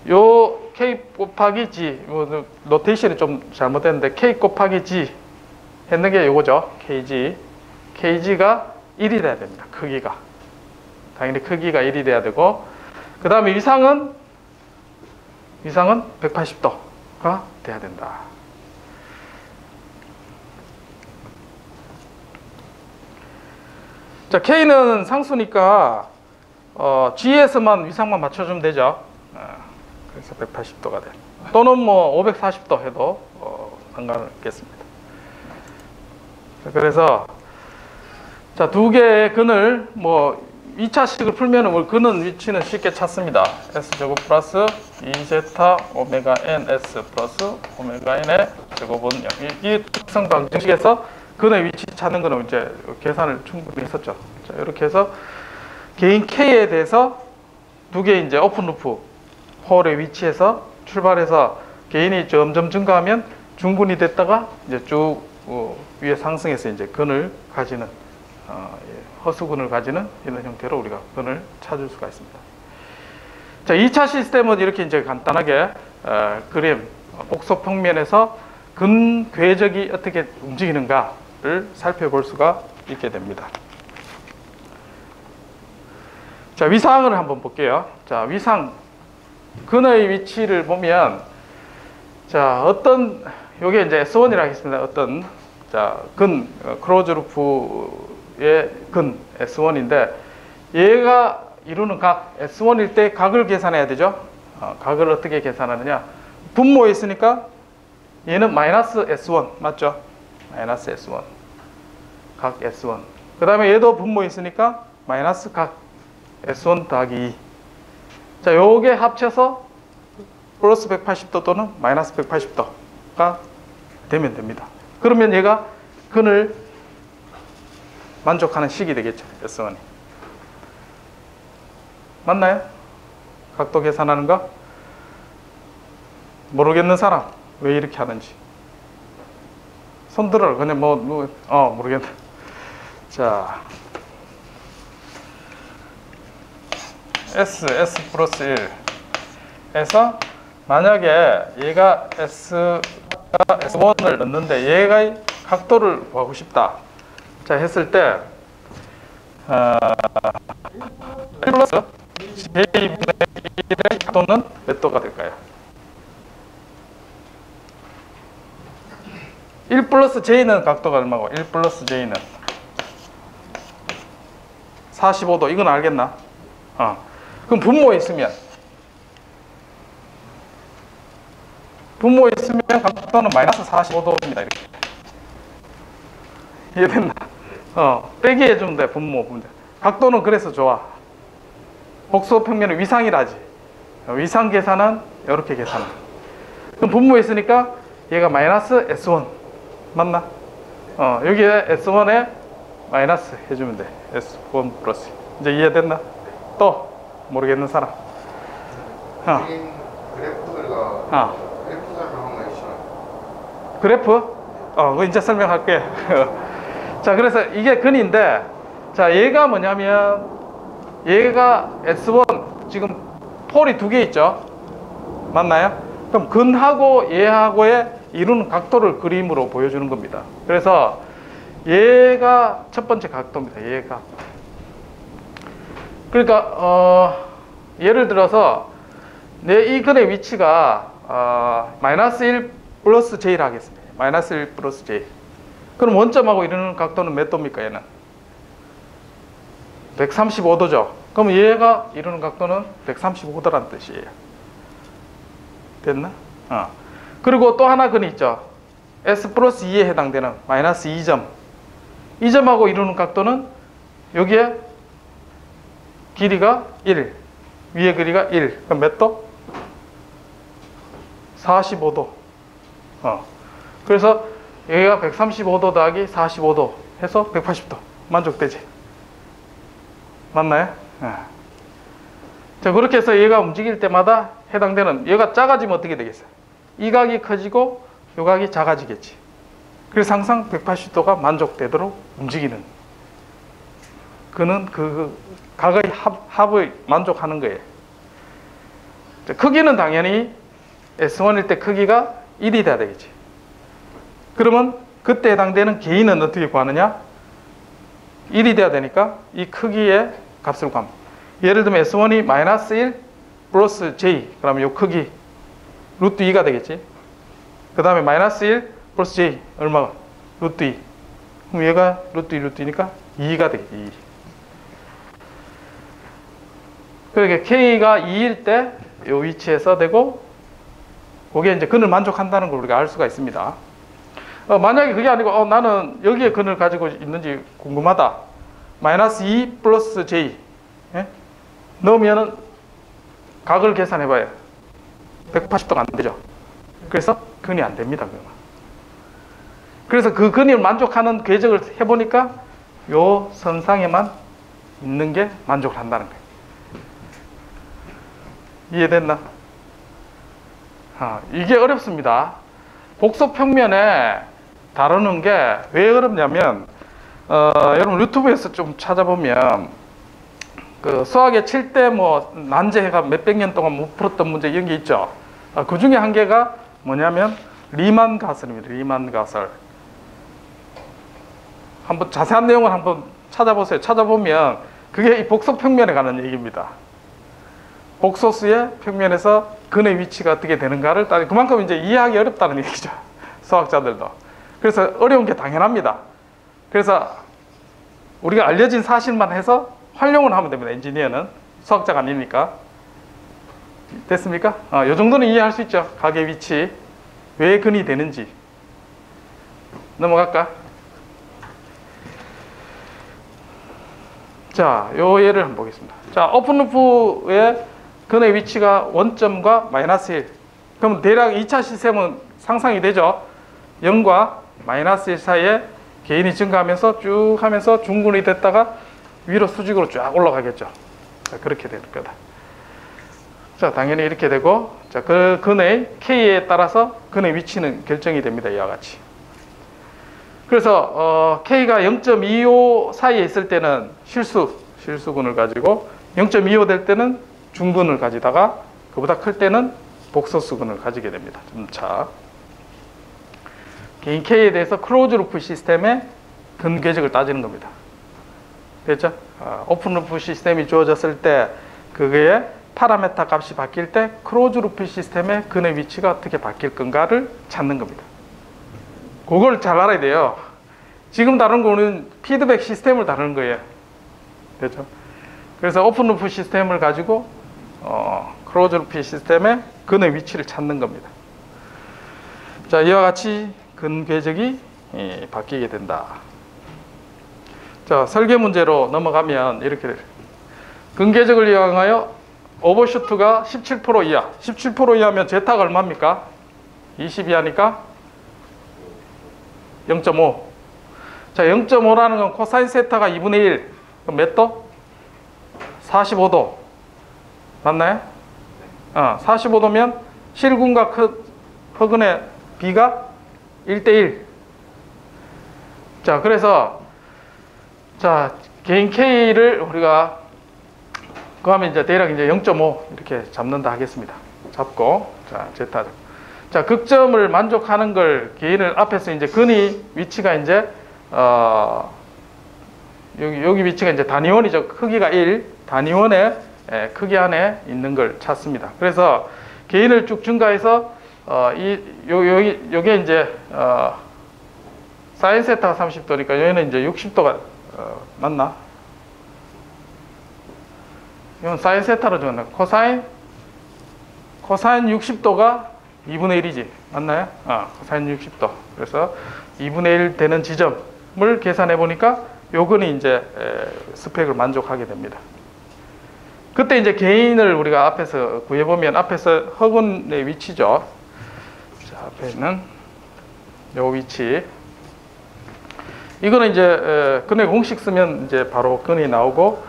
요 k 곱하기 g, 노테이션이 좀 잘못됐는데 k 곱하기 g 했는 게 요거죠. kg가 1이 돼야 됩니다. 크기가. 당연히 크기가 1이 돼야 되고, 그 다음에 위상은 180도가 돼야 된다. 자, K는 상수니까 G에서만 위상만 맞춰주면 되죠. 그래서 180도가 돼. 또는 뭐 540도 해도 상관없겠습니다. 그래서 자, 두 개의 근을 뭐 2차식을 풀면은 근은 위치는 쉽게 찾습니다. S제곱 플러스 2제타 오메가 NS 플러스 오메가 N의 제곱은 0. 이 특성 방정식에서 근의 위치 찾는 거는 이제 계산을 충분히 했었죠. 자, 이렇게 해서 개인 K에 대해서 두 개의 이제 오픈 루프 홀의 위치에서 출발해서 개인이 점점 증가하면 중근이 됐다가 이제 쭉 위에 상승해서 이제 근을 가지는 허수근을 가지는 이런 형태로 우리가 근을 찾을 수가 있습니다. 자, 2차 시스템은 이렇게 이제 간단하게 그림 복소 평면에서 근 궤적이 어떻게 움직이는가를 살펴볼 수가 있게 됩니다. 자, 위상을 한번 볼게요. 자, 위상 근의 위치를 보면 자, 어떤 요게 이제 S1이라고 하겠습니다. 어떤 자, 근 크로즈 루프의 근 S1인데 얘가 이루는 각 S1일 때 각을 계산해야 되죠. 각을 어떻게 계산하느냐? 분모에 있으니까 얘는 마이너스 S1 맞죠? 마이너스 S1 각 S1. 그 다음에 얘도 분모에 있으니까 마이너스 각 S1 더하기 2. 자, 요게 합쳐서 플러스 180도 또는 마이너스 180도가 되면 됩니다. 그러면 얘가 근을 만족하는 식이 되겠죠. S1이. 맞나요? 각도 계산하는 거? 모르겠는 사람 왜 이렇게 하는지 손 들어라. 그냥 모르겠네. 자, S 플러스 1에서 만약에 얘가 S1을 넣는데 얘가 각도를 구하고 싶다. 자, 했을 때 1 플러스 J분의 1의 각도는 몇 도가 될까요? 1 플러스 J는 각도가 얼마고 1 플러스 J는 45도. 이건 알겠나? 그럼 분모에 있으면 각도는 마이너스 45도입니다. 이렇게. 이해됐나? 빼기 해주면 돼. 분모. 각도는 그래서 좋아. 복수 평면의 위상이라지. 위상 계산은 이렇게 계산해. 그럼 분모에 있으니까 얘가 마이너스 S1 맞나? 여기에 S1에 마이너스 해주면 돼. S1 플러스. 이제 이해됐나? 또 모르겠는 사람. 그래프가 그래프 설명한 거 있어요. 그래프? 그거 이제 설명할게. 자, 그래서 이게 근인데, 자, 얘가 뭐냐면, 얘가 S1, 지금 폴이 2개 있죠? 맞나요? 그럼 근하고 얘하고의 이루는 각도를 그림으로 보여주는 겁니다. 그래서 얘가 첫 번째 각도입니다. 얘가. 그러니까, 예를 들어서, 내 이 근의 위치가, 마이너스 1 플러스 J를 하겠습니다. 마이너스 1 플러스 J. 그럼 원점하고 이루는 각도는 몇 도입니까, 얘는? 135도죠. 그럼 얘가 이루는 각도는 135도라는 뜻이에요. 됐나? 그리고 또 하나 근이 있죠. S 플러스 2에 해당되는 마이너스 2점. 이 점하고 이루는 각도는 여기에 길이가 1. 위에 길이가 1. 그럼 몇 도? 45도. 그래서 여기가 135도 더하기 45도 해서 180도. 만족되지? 맞나요? 자, 그렇게 해서 얘가 움직일 때마다 해당되는, 얘가 작아지면 어떻게 되겠어요? 이 각이 커지고 이 각이 작아지겠지. 그래서 항상 180도가 만족되도록 움직이는. 그는 그 각의 합을 만족하는 거예요. 자, 크기는 당연히 S1일 때 크기가 1이 돼야 되겠지. 그러면 그때 해당되는 개인은 어떻게 구하느냐? 1이 돼야 되니까 이 크기의 값을 구합니다. 예를 들면 S1이 마이너스 1 플러스 J. 그러면 이 크기 루트 2가 되겠지. 그 다음에 마이너스 1 플러스 J. 얼마가? 루트 2. 그럼 얘가 루트 2, 루트 2니까 2가 되겠지. 2. 그러니까 K가 2일 때 이 위치에서 되고, 그게 이제 근을 만족한다는 걸 우리가 알 수가 있습니다. 만약에 그게 아니고 나는 여기에 근을 가지고 있는지 궁금하다. 마이너스 2 플러스 J 넣으면은 각을 계산해봐요. 180도가 안 되죠. 그래서 근이 안 됩니다. 그래서 그 근을 만족하는 궤적을 해보니까 요 선상에만 있는 게 만족을 한다는 거예요. 이해됐나? 이게 어렵습니다. 복소 평면에 다루는 게 왜 어렵냐면, 여러분 유튜브에서 좀 찾아보면 그 수학에 7대 뭐 난제해가 몇백 년 동안 못 풀었던 문제 이런 게 있죠. 그 중에 한 개가 뭐냐면 리만 가설입니다. 리만 가설. 한번 자세한 내용을 한번 찾아보세요. 찾아보면 그게 이 복소 평면에 관한 얘기입니다. 복소수의 평면에서 근의 위치가 어떻게 되는가를 따지, 그만큼 이제 이해하기 어렵다는 얘기죠. 수학자들도. 그래서 어려운 게 당연합니다. 그래서 우리가 알려진 사실만 해서 활용을 하면 됩니다. 엔지니어는. 수학자가 아니니까. 됐습니까? 이 정도는 이해할 수 있죠. 각의 위치, 왜 근이 되는지. 넘어갈까? 자, 요 예를 한번 보겠습니다. 자, 오픈루프의 근의 위치가 원점과 마이너스 1. 그럼 대략 2차 시스템은 상상이 되죠. 0과 마이너스 1 사이에 개인이 증가하면서 쭉 하면서 중근이 됐다가 위로 수직으로 쫙 올라가겠죠. 자, 그렇게 될 거다. 자, 당연히 이렇게 되고, 자, 그 근의 K에 따라서 근의 위치는 결정이 됩니다. 이와 같이. 그래서 K가 0.25 사이에 있을 때는 실수근을 가지고 0.25 될 때는 중근을 가지다가 그보다 클 때는 복소수근을 가지게 됩니다. 점차. 개인 K에 대해서 클로즈 루프 시스템의 근 궤적을 따지는 겁니다. 됐죠? 오픈 루프 시스템이 주어졌을 때 그게 파라메타 값이 바뀔 때 클로즈 루프 시스템의 근의 위치가 어떻게 바뀔 건가를 찾는 겁니다. 그걸 잘 알아야 돼요. 지금 다룬 거는 피드백 시스템을 다루는 거예요. 됐죠? 그래서 오픈 루프 시스템을 가지고 클로즈 루프 시스템의 근의 위치를 찾는 겁니다. 자, 이와 같이 근 궤적이 바뀌게 된다. 자, 설계 문제로 넘어가면 이렇게 돼요. 근 궤적을 이용하여 오버슈트가 17% 이하. 17% 이하면 제타가 얼마입니까? 20 이하니까 0.5. 자, 0.5라는 건 코사인 세타가 2분의 1. 그럼 몇 도? 45도. 맞나요? 45도면 실근과 허근의 비가 1대1. 자, 그래서 자, 개인 K를 우리가 그하면 이제 대략 이제 0.5 이렇게 잡는다 하겠습니다. 잡고 자, 제타. 자, 극점을 만족하는 걸 개인을 앞에서 이제 근이 위치가 이제 여기 위치가 이제 단위원이죠. 크기가 1, 단위원의 크기 안에 있는 걸 찾습니다. 그래서 개인을 쭉 증가해서 요게 이제 사인 세타가 30도니까 여기는 이제 60도가 맞나? 이건 사인 세타로 적었네. 코사인 60도가 2분의 1이지. 맞나요? 코사인 60도. 그래서 2분의 1 되는 지점을 계산해 보니까 요건이 이제 스펙을 만족하게 됩니다. 그때 이제 개인을 우리가 앞에서 구해보면 앞에서 허근의 위치죠. 자, 앞에 있는 요 위치. 이거는 이제 근의 공식 쓰면 이제 바로 근이 나오고,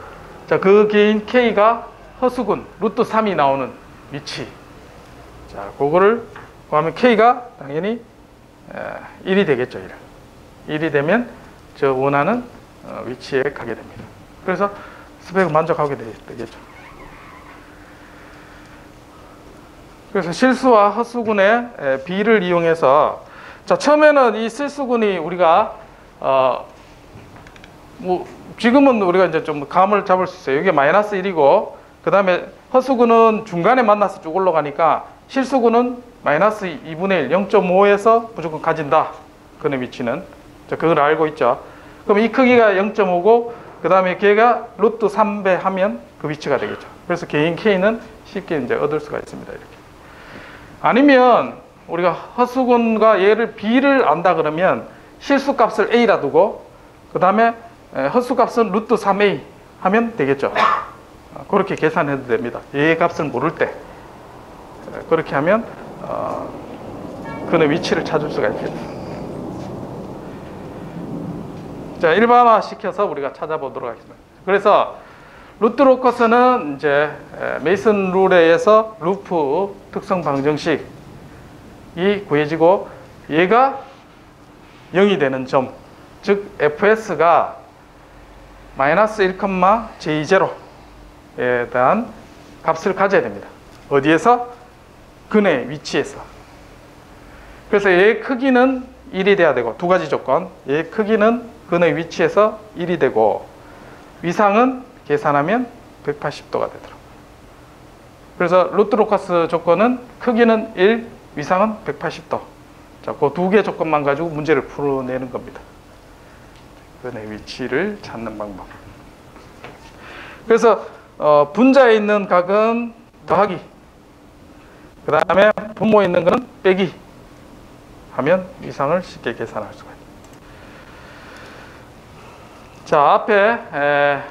자, 그 개인 K가 허수근 루트 3이 나오는 위치. 자, 그거를 구하면 K가 당연히 1이 되겠죠. 1이 되면 저 원하는 위치에 가게 됩니다. 그래서 스펙을 만족하게 되겠죠. 그래서 실수와 허수근의 비를 이용해서, 자, 처음에는 이 실수근이 우리가 뭐 지금은 우리가 이제 좀 감을 잡을 수 있어요. 이게 마이너스 1이고, 그 다음에 허수근은 중간에 만나서 쭉 올라가니까 실수근은 마이너스 2분의 1, 0.5에서 무조건 가진다. 근의 위치는. 자, 그걸 알고 있죠. 그럼 이 크기가 0.5고, 그 다음에 걔가 루트 3배 하면 그 위치가 되겠죠. 그래서 개인 K는 쉽게 이제 얻을 수가 있습니다. 이렇게. 아니면 우리가 허수근과 얘를 B를 안다 그러면 실수값을 A라 두고, 그 다음에 허수값은 루트 3A 하면 되겠죠. 그렇게 계산해도 됩니다. 얘 값을 모를 때. 그렇게 하면 근의 위치를 찾을 수가 있겠죠. 자, 일반화 시켜서 우리가 찾아보도록 하겠습니다. 그래서 루트 로커스는 이제 메이슨 룰에 의해서 루프 특성 방정식이 구해지고, 얘가 0이 되는 점, 즉 fs가 마이너스 1,j0에 대한 값을 가져야 됩니다. 어디에서? 근의 위치에서. 그래서 얘의 크기는 1이 돼야 되고, 두 가지 조건. 얘의 크기는 근의 위치에서 1이 되고, 위상은 계산하면 180도가 되더라고요. 그래서 루트 로커스 조건은 크기는 1, 위상은 180도. 자, 그 두 개 조건만 가지고 문제를 풀어내는 겁니다. 근의 위치를 찾는 방법. 그래서 분자에 있는 각은 더하기, 그 다음에 분모에 있는 거는 빼기 하면 위상을 쉽게 계산할 수가 있습니다. 자, 앞에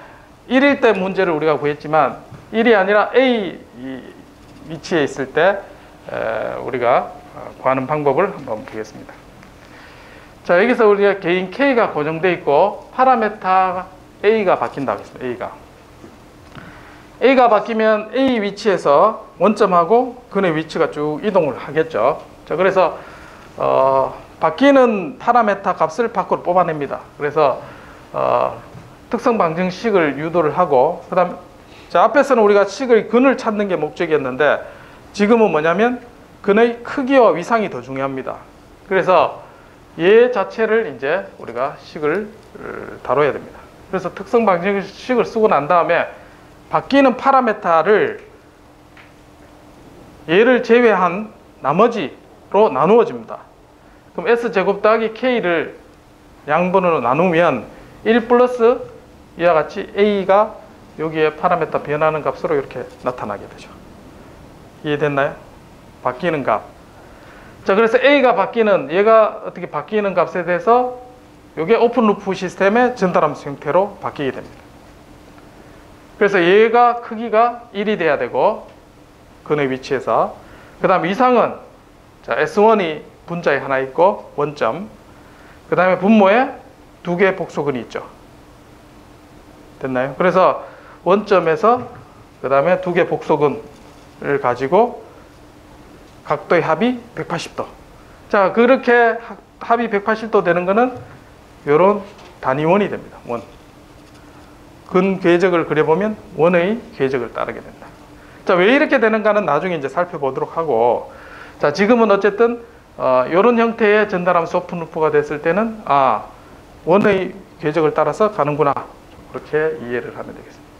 1일 때 문제를 우리가 구했지만 1이 아니라 A 위치에 있을 때 우리가 구하는 방법을 한번 보겠습니다. 자, 여기서 우리가 개인 K가 고정되어 있고 파라메타 A가 바뀐다고 했습니다. A가 바뀌면 A 위치에서 원점하고 근의 위치가 쭉 이동을 하겠죠. 자, 그래서 바뀌는 파라메타 값을 밖으로 뽑아냅니다. 그래서 특성 방정식을 유도를 하고, 그 다음, 자, 앞에서는 우리가 식의 근을 찾는 게 목적이었는데, 지금은 뭐냐면 근의 크기와 위상이 더 중요합니다. 그래서 얘 자체를 이제 우리가 식을 다뤄야 됩니다. 그래서 특성 방정식을 쓰고 난 다음에 바뀌는 파라메타를 얘를 제외한 나머지로 나누어집니다. 그럼 S제곱 더하기 K를 양분으로 나누면 1 플러스 이와 같이 A가 여기에 파라메타 변하는 값으로 이렇게 나타나게 되죠. 이해됐나요? 바뀌는 값. 자, 그래서 A가 바뀌는, 얘가 어떻게 바뀌는 값에 대해서 이게 오픈 루프 시스템의 전달함수 형태로 바뀌게 됩니다. 그래서 얘가 크기가 1이 돼야 되고, 근의 위치에서. 그 다음 위상은, 자, S1이 분자에 하나 있고, 원점. 그 다음에 분모에 두 개의 복소근이 있죠. 됐나요? 그래서 원점에서 그 다음에 두 개의 복소근을 가지고 각도의 합이 180도. 자, 그렇게 합이 180도 되는 거는 이런 단위원이 됩니다. 원. 근 궤적을 그려보면 원의 궤적을 따르게 된다. 자, 왜 이렇게 되는가는 나중에 이제 살펴보도록 하고, 자, 지금은 어쨌든 이런 형태의 전달함수 오픈 루프가 됐을 때는 원의 궤적을 따라서 가는구나, 그렇게 이해를 하면 되겠습니다.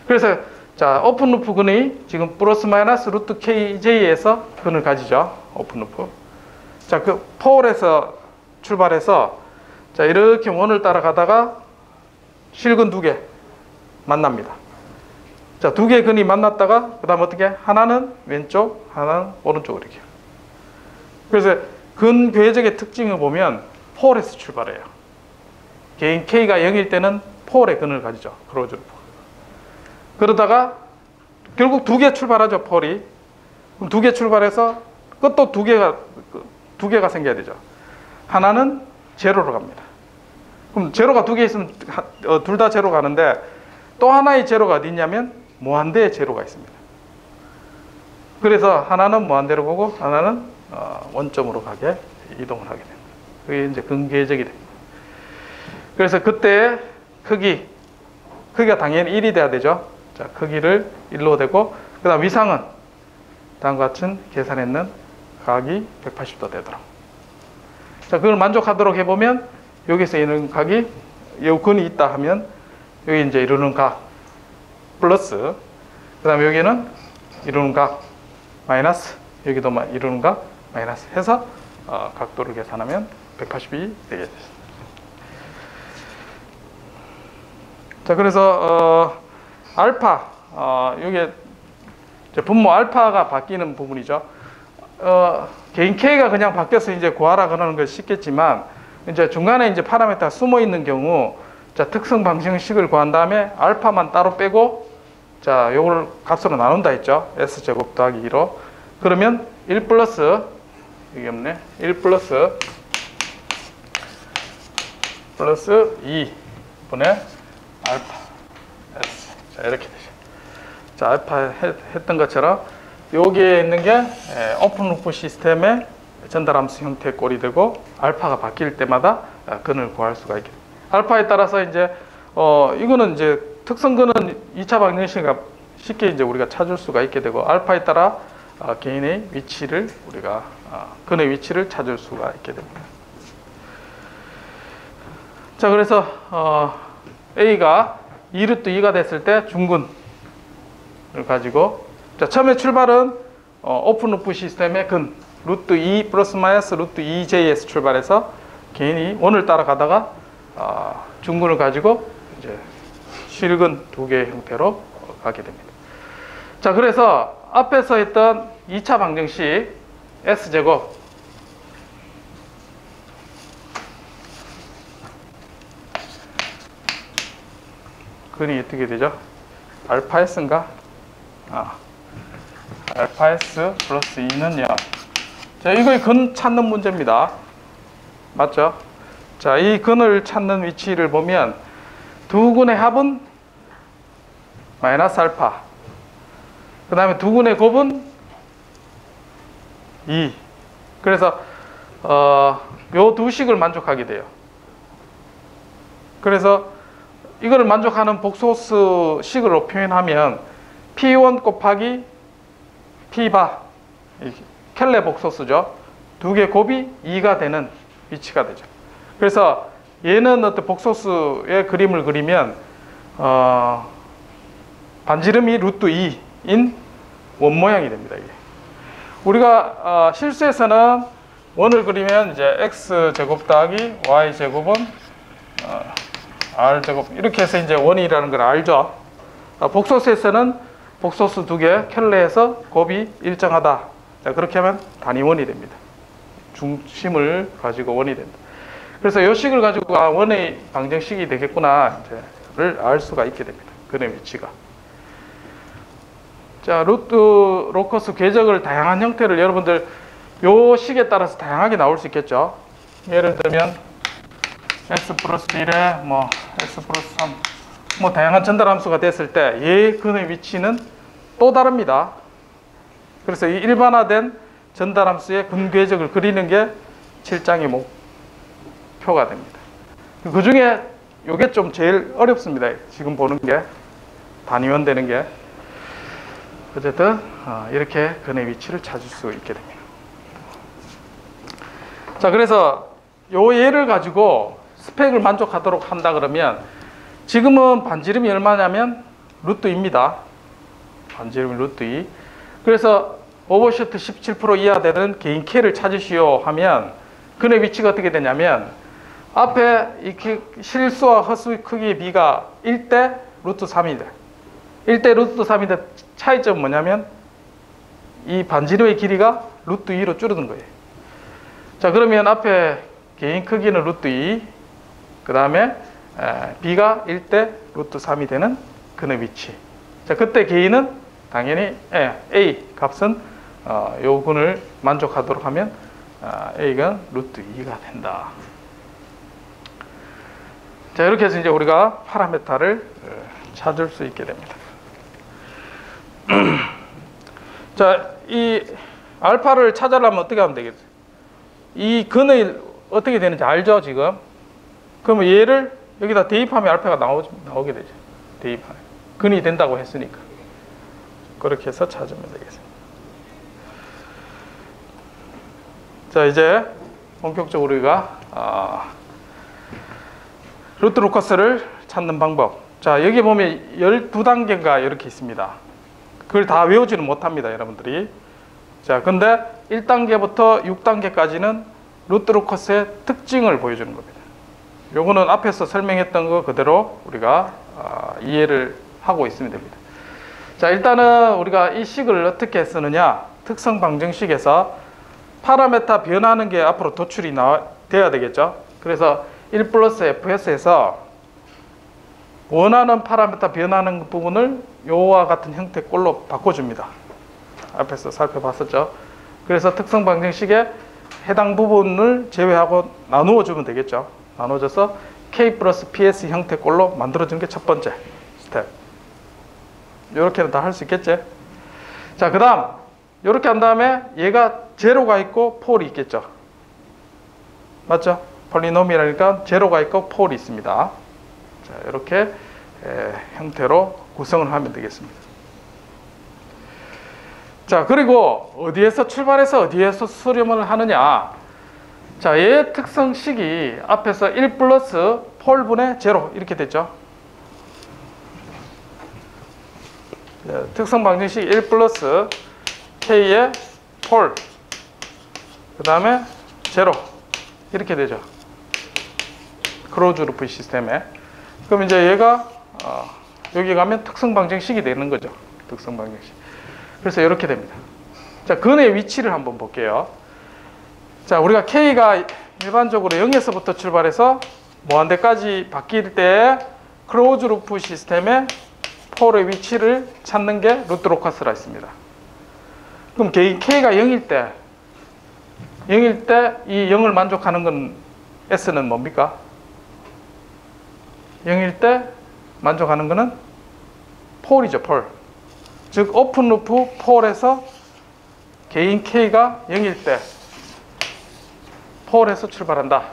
그래서 자, 오픈 루프 근이 지금 플러스 마이너스 루트 KJ에서 근을 가지죠. 오픈 루프. 자, 그 폴에서 출발해서 자, 이렇게 원을 따라가다가 실근 두 개 만납니다. 자, 두 개의 근이 만났다가 그 다음 어떻게? 하나는 왼쪽, 하나는 오른쪽으로 이렇게. 그래서 근 궤적의 특징을 보면 폴에서 출발해요. 개인 K가 0일 때는 폴의 근을 가지죠. 크로즈 루프. 그러다가 결국 두 개 출발하죠, 폴이. 그럼 두 개 출발해서 끝도 두 개가 생겨야 되죠. 하나는 제로로 갑니다. 그럼 제로가 두 개 있으면 둘 다 제로 가는데, 또 하나의 제로가 어디 있냐면 무한대의 제로가 있습니다. 그래서 하나는 무한대로 보고 하나는 원점으로 가게 이동을 하게 됩니다. 그게 이제 근궤적이 됩니다. 그래서 그때 크기가 당연히 1이 돼야 되죠. 자, 크기를 1로 되고, 그 다음 위상은 다음과 같은 계산했는 각이 180도 되도록. 자, 그걸 만족하도록 해보면, 여기서 이런 각이, 요 근이 있다 하면, 여기 이제 이루는 각, 플러스, 그 다음에 여기는 이루는 각, 마이너스, 여기도 이루는 각, 마이너스 해서, 각도를 계산하면 180이 되게 됐습니다. 자, 그래서, 알파, 이게 분모 알파가 바뀌는 부분이죠. 개인 K가 그냥 바뀌어서 이제 구하라 그러는 건 쉽겠지만, 이제 중간에 이제 파라미터가 숨어 있는 경우, 자, 특성 방정식을 구한 다음에 알파만 따로 빼고, 자, 요걸 값으로 나눈다 했죠. S제곱 더하기 2로. 그러면 1 플러스, 이게 없네. 1 플러스 2분의 알파 S. 자, 이렇게 되죠. 자, 알파 했던 것처럼 여기에 있는 게 오픈 루프 시스템의 전달함수 형태의 꼴이 되고, 알파가 바뀔 때마다 근을 구할 수가 있게 됩니다. 알파에 따라서 이제 이거는 이제 특성근은 2차 방정식이 쉽게 이제 우리가 찾을 수가 있게 되고, 알파에 따라 개인의 위치를 우리가 근의 위치를 찾을 수가 있게 됩니다. 자, 그래서 A가 2루트 2가 됐을 때 중근을 가지고, 자, 처음에 출발은 오픈 루프 시스템의 근 루트 2 플러스 마이너스 루트 2j에서 출발해서 개인이 원을 따라가다가 중근을 가지고 이제 실근 두 개의 형태로 가게 됩니다. 자, 그래서 앞에서 했던 2차 방정식 S제곱 근이 어떻게 되죠? 알파 S인가? 알파 S 플러스 2는 0. 자, 이거의 근 찾는 문제입니다. 맞죠? 자, 이 근을 찾는 위치를 보면 두 근의 합은 마이너스 알파, 그 다음에 두 근의 곱은 2. 그래서 요 두 식을 만족하게 돼요. 그래서 이거를 만족하는 복소수 식으로 표현하면 P1 곱하기 P바 켈레 복소수죠. 두 개 곱이 2가 되는 위치가 되죠. 그래서 얘는 어떤 복소수의 그림을 그리면 반지름이 루트 2인 원 모양이 됩니다. 이게. 우리가 실수에서는 원을 그리면 이제 x제곱 더하기 y제곱은 r제곱 이렇게 해서 이제 원이라는 걸 알죠. 복소수에서는 복소수 두 개 켈레에서 곱이 일정하다. 자, 그렇게 하면 단위원이 됩니다. 중심을 가지고 원이 된다. 그래서 이 식을 가지고 원의 방정식이 되겠구나 를 알 수가 있게 됩니다. 근의 위치가. 자, 루트 로커스 궤적을 다양한 형태를 여러분들 요 식에 따라서 다양하게 나올 수 있겠죠. 예를 들면 x 플러스 1에 뭐 x 플러스 3 뭐 다양한 전달 함수가 됐을 때 얘의 근의 위치는 또 다릅니다. 그래서 이 일반화된 전달 함수의 근 궤적을 그리는 게 7장의 목표가 됩니다. 그 중에 요게 좀 제일 어렵습니다. 지금 보는 게 단위원 되는 게. 어쨌든 이렇게 근의 위치를 찾을 수 있게 됩니다. 자, 그래서 요 예를 가지고 스펙을 만족하도록 한다 그러면 지금은 반지름이 얼마냐면 루트 2입니다. 반지름이 루트 2. 그래서 오버슈트 17% 이하 되는 개인 K를 찾으시오 하면 근의 위치가 어떻게 되냐면 앞에 이 실수와 허수의 크기의 비가 1대 루트 3이다. 1대 루트 3인데 차이점은 뭐냐면 이 반지름의 길이가 루트 2로 줄어든 거예요. 자, 그러면 앞에 개인 크기는 루트 2, 그 다음에 b가 1대 루트 3이 되는 근의 위치. 자, 그때 개인은 당연히 a 값은 요 근을 만족하도록 하면 a가 루트 2가 된다. 자, 이렇게 해서 이제 우리가 파라메타를 찾을 수 있게 됩니다. 자, 이 알파를 찾으려면 어떻게 하면 되겠어요? 이 근의 어떻게 되는지 알죠, 지금? 그러면 얘를 여기다 대입하면 알파가 나오게 되죠. 대입하면. 근이 된다고 했으니까. 그렇게 해서 찾으면 되겠습니다. 자, 이제 본격적으로 우리가 루트 로커스를 찾는 방법. 자, 여기 보면 12단계인가 이렇게 있습니다. 그걸 다 외우지는 못합니다, 여러분들이. 자, 근데 1단계부터 6단계까지는 루트 로커스의 특징을 보여주는 겁니다. 요거는 앞에서 설명했던 거 그대로 우리가 이해를 하고 있으면 됩니다. 자, 일단은 우리가 이 식을 어떻게 쓰느냐. 특성 방정식에서 파라메타 변하는 게 앞으로 도출이 돼야 되겠죠. 그래서 1 플러스 fs에서 원하는 파라메타 변하는 부분을 요와 같은 형태 꼴로 바꿔줍니다. 앞에서 살펴봤었죠. 그래서 특성 방정식에 해당 부분을 제외하고 나누어 주면 되겠죠. 나눠져서 k 플러스 ps 형태 꼴로 만들어주는 게 첫 번째 스텝. 이렇게는 다 할 수 있겠지. 자, 그 다음 이렇게 한 다음에 얘가 제로가 있고 폴이 있겠죠. 맞죠? 폴리노미라니까 제로가 있고 폴이 있습니다. 자, 이렇게 형태로 구성을 하면 되겠습니다. 자, 그리고 어디에서 출발해서 어디에서 수렴을 하느냐. 자, 얘의 특성식이 앞에서 1 플러스 폴분의 제로 이렇게 됐죠. 특성 방정식 1 플러스 k의 폴, 그 다음에 제로 이렇게 되죠. 클로즈 루프 시스템에. 그럼 이제 얘가 여기 가면 특성 방정식이 되는 거죠. 특성 방정식. 그래서 이렇게 됩니다. 자, 근의 위치를 한번 볼게요. 자, 우리가 k가 일반적으로 0에서부터 출발해서 무한대까지 바뀔 때 클로즈 루프 시스템의 폴의 위치를 찾는 게 루트 로커스라 했습니다. 그럼 k가 0일 때 이 0을 만족하는 건 s는 뭡니까? 0일 때 만족하는 거는 폴이죠, 폴. 즉 오픈 루프 폴에서 개인 k가 0일 때 폴에서 출발한다.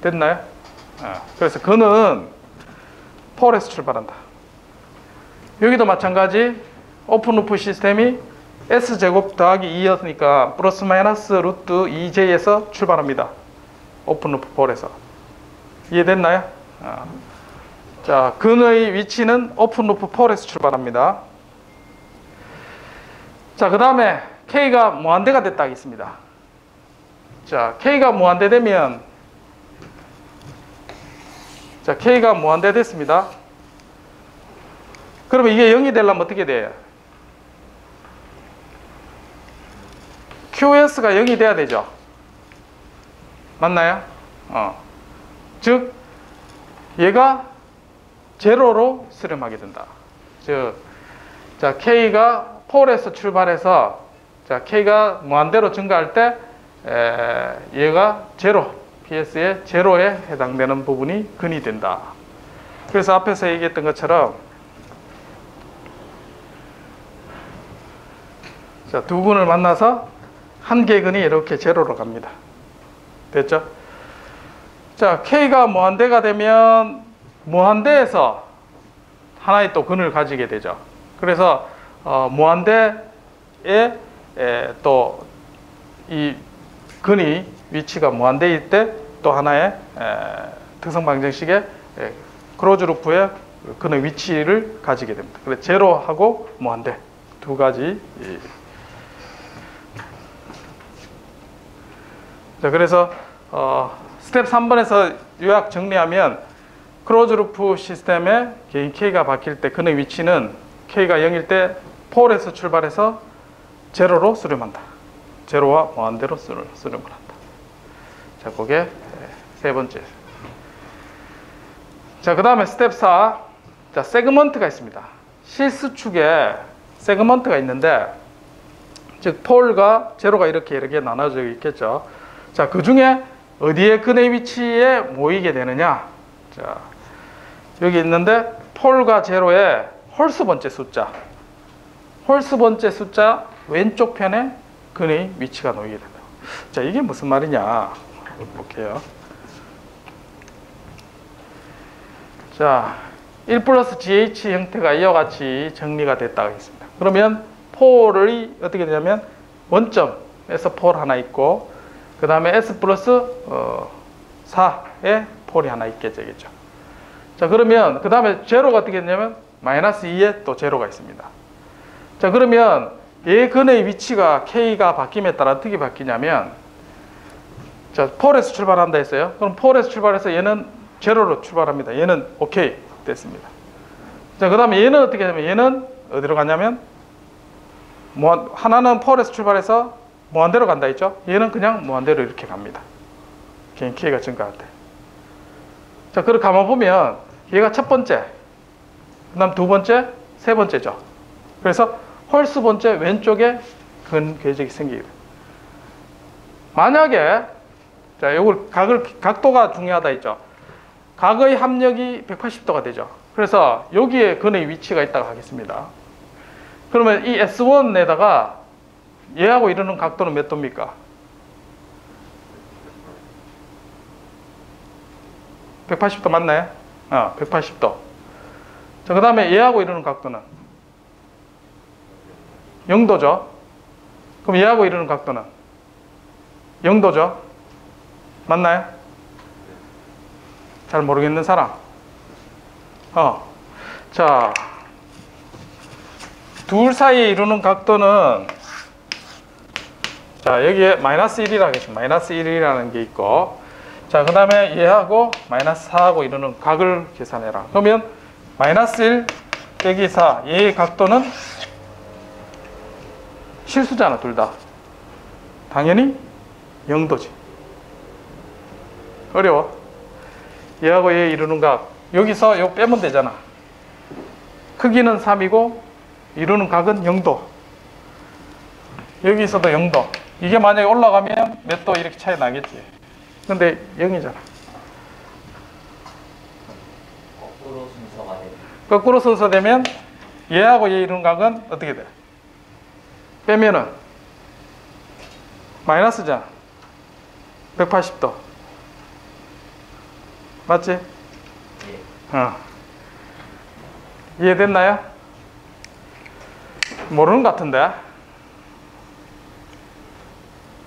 됐나요? 그래서 그는 폴에서 출발한다. 여기도 마찬가지 오픈 루프 시스템이 S제곱 더하기 2였으니까 플러스 마이너스 루트 2J에서 출발합니다. 오픈 루프 폴에서. 이해됐나요? 자, 근의 위치는 오픈 루프 폴에서 출발합니다. 자, 그 다음에 K가 무한대가 됐다 하겠습니다. 자, K가 무한대 되면, 자, K가 무한대 됐습니다. 그러면 이게 0이 되려면 어떻게 돼요? QS가 0이 돼야 되죠. 맞나요? 즉, 얘가 제로로 수렴하게 된다. 즉, 자, K가 폴에서 출발해서, 자, K가 무한대로 증가할 때, 얘가 제로, PS의 제로에 해당되는 부분이 근이 된다. 그래서 앞에서 얘기했던 것처럼, 자, 두 분을 만나서 한 개의 근이 이렇게 제로로 갑니다. 됐죠? 자, K가 무한대가 되면 무한대에서 하나의 또 근을 가지게 되죠. 그래서 무한대에 또 이 근이 위치가 무한대일 때 또 하나의 특성 방정식의 크로즈 루프의 근의 위치를 가지게 됩니다. 그래서 제로하고 무한대 두 가지. 자, 그래서 스텝 3번에서 요약 정리하면 크로즈 루프 시스템의 개인 K가 바뀔 때 근의 위치는 K가 0일 때 폴에서 출발해서 제로로 수렴한다. 제로와 무한대로 수렴을 한다. 자, 그게 세 번째. 자, 그 다음에 스텝 4. 자, 세그먼트가 있습니다. 실수축에 세그먼트가 있는데, 즉 폴과 제로가 이렇게 나눠져 있겠죠. 자, 그 중에 어디에 근의 위치에 모이게 되느냐? 자, 여기 있는데 폴과 제로의 홀수 번째 숫자, 홀수 번째 숫자 왼쪽 편에 근의 위치가 놓이게 된다. 자, 이게 무슨 말이냐? 볼게요. 자, 1 플러스 GH 형태가 이와 같이 정리가 됐다고 했습니다. 그러면 폴이 어떻게 되냐면 원점에서 폴 하나 있고, 그 다음에 S 플러스 4에 폴이 하나 있게 되겠죠. 자, 그러면 그 다음에 제로가 어떻게 되냐면 마이너스 2에 또 제로가 있습니다. 자, 그러면 얘 근의 위치가 K가 바뀜에 따라 어떻게 바뀌냐면, 자, 폴에서 출발한다 했어요. 그럼 폴에서 출발해서 얘는 제로로 출발합니다. 얘는 오케이 됐습니다. 자, 그 다음에 얘는 어떻게 되냐면 얘는 어디로 가냐면 하나는 폴에서 출발해서 무한대로 간다 했죠. 얘는 그냥 무한대로 이렇게 갑니다. 개인 K가 증가할 때. 자, 그렇게 가만 보면 얘가 첫 번째, 그 다음 두 번째, 세 번째죠. 그래서 홀수 번째 왼쪽에 근 궤적이 생기게 돼요. 만약에, 자, 요걸 각도가 중요하다 했죠. 각의 합력이 180도가 되죠. 그래서 여기에 근의 위치가 있다고 하겠습니다. 그러면 이 S1에다가 얘하고 이루는 각도는 몇 도입니까? 180도 맞나요? 180도. 자, 그 다음에 얘하고 이루는 각도는 0도죠. 그럼 얘하고 이루는 각도는 0도죠. 맞나요? 잘 모르겠는 사람? 자, 둘 사이에 이루는 각도는, 자, 여기에 마이너스 1이라 하겠습니다. 마이너스 1이라는 게 있고, 자, 그 다음에 얘하고 마이너스 4하고 이루는 각을 계산해라. 그러면 마이너스 1 빼기 4, 얘의 각도는 실수잖아, 둘 다. 당연히 0도지. 어려워. 얘하고 얘 이루는 각, 여기서 요 빼면 되잖아. 크기는 3이고 이루는 각은 0도. 여기서도 0도. 이게 만약에 올라가면 몇 도 이렇게 차이 나겠지. 근데 0이잖아. 거꾸로 순서가 돼요. 거꾸로 순서 되면 얘하고 얘 이루는 각은 어떻게 돼? 빼면은 마이너스잖아. 180도. 맞지? 예. 이해됐나요? 모르는 것 같은데.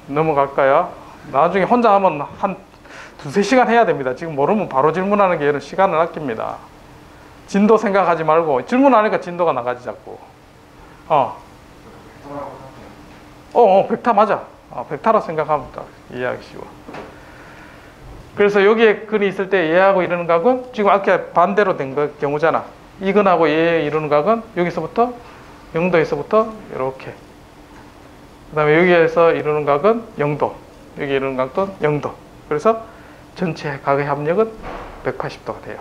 넘어갈까요? 나중에 혼자 하면 한 두세 시간 해야 됩니다. 지금 모르면 바로 질문하는 게 시간을 아낍니다. 진도 생각하지 말고 질문하니까 진도가 나가지 자꾸. 벡터 맞아. 벡터라 생각하면 딱 이해하기 쉬워. 그래서 여기에 근이 있을 때 얘하고 이루는 각은 지금 아까 반대로 된 경우잖아. 이 근하고 얘 이루는 각은 여기서부터 0도에서부터 이렇게. 그 다음에 여기에서 이루는 각은 0도. 여기 이루는 각도 0도. 그래서 전체 각의 합력은 180도가 돼요.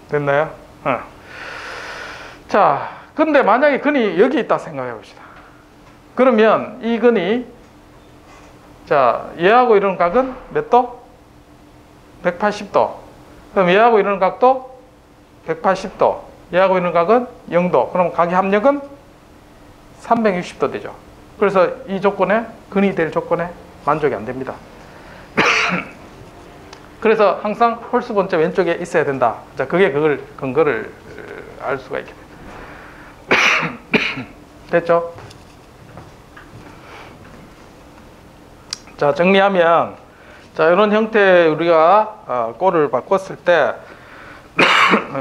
됐나요? 자, 근데 만약에 근이 여기 있다 생각해 봅시다. 그러면 이 근이, 자, 얘하고 이루는 각은 몇 도? 180도. 그럼 얘하고 이루는 각도 180도. 얘하고 이루는 각은 0도. 그럼 각의 합력은 360도 되죠. 그래서 이 조건에, 근이 될 조건에 만족이 안 됩니다. 그래서 항상 홀수 번째 왼쪽에 있어야 된다. 자, 그게 그걸 근거를 알 수가 있게 됩니다. 됐죠? 자, 정리하면, 자, 이런 형태 우리가 꼴을 바꿨을 때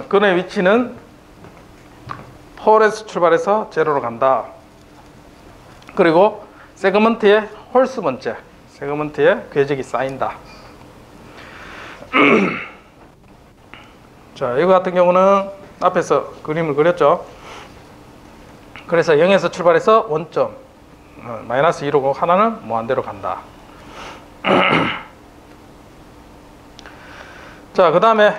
근의 위치는 폴에서 출발해서 제로로 간다. 그리고 세그먼트에 홀수 번째, 세그먼트에 궤적이 쌓인다. 자, 이거 같은 경우는 앞에서 그림을 그렸죠. 그래서 0에서 출발해서 원점 마이너스 2로 하나는 무한대로 간다. 자, 그 다음에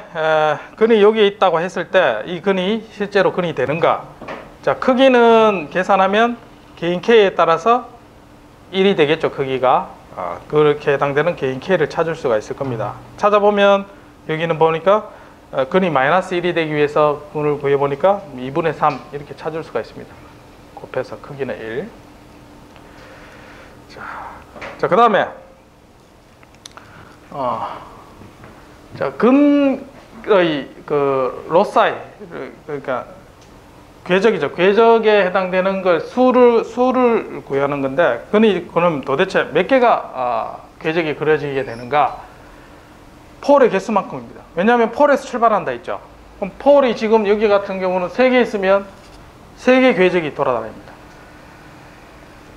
근이 여기 있다고 했을 때 이 근이 실제로 근이 되는가. 자, 크기는 계산하면 개인 K에 따라서 1이 되겠죠. 크기가 그렇게 해당되는 개인 K를 찾을 수가 있을 겁니다. 찾아보면 여기는 보니까 근이 마이너스 1이 되기 위해서 근을 구해보니까 2분의 3 이렇게 찾을 수가 있습니다. 곱해서 크기는 1. 자, 그 다음에 자, 근의 그 로사이, 그러니까 궤적이죠. 궤적에 해당되는 걸 수를 구하는 건데, 그럼 도대체 몇 개가 궤적이 그려지게 되는가? 폴의 개수만큼입니다. 왜냐하면 폴에서 출발한다 했죠. 그럼 폴이 지금 여기 같은 경우는 3개 있으면 3개 궤적이 돌아다닙니다.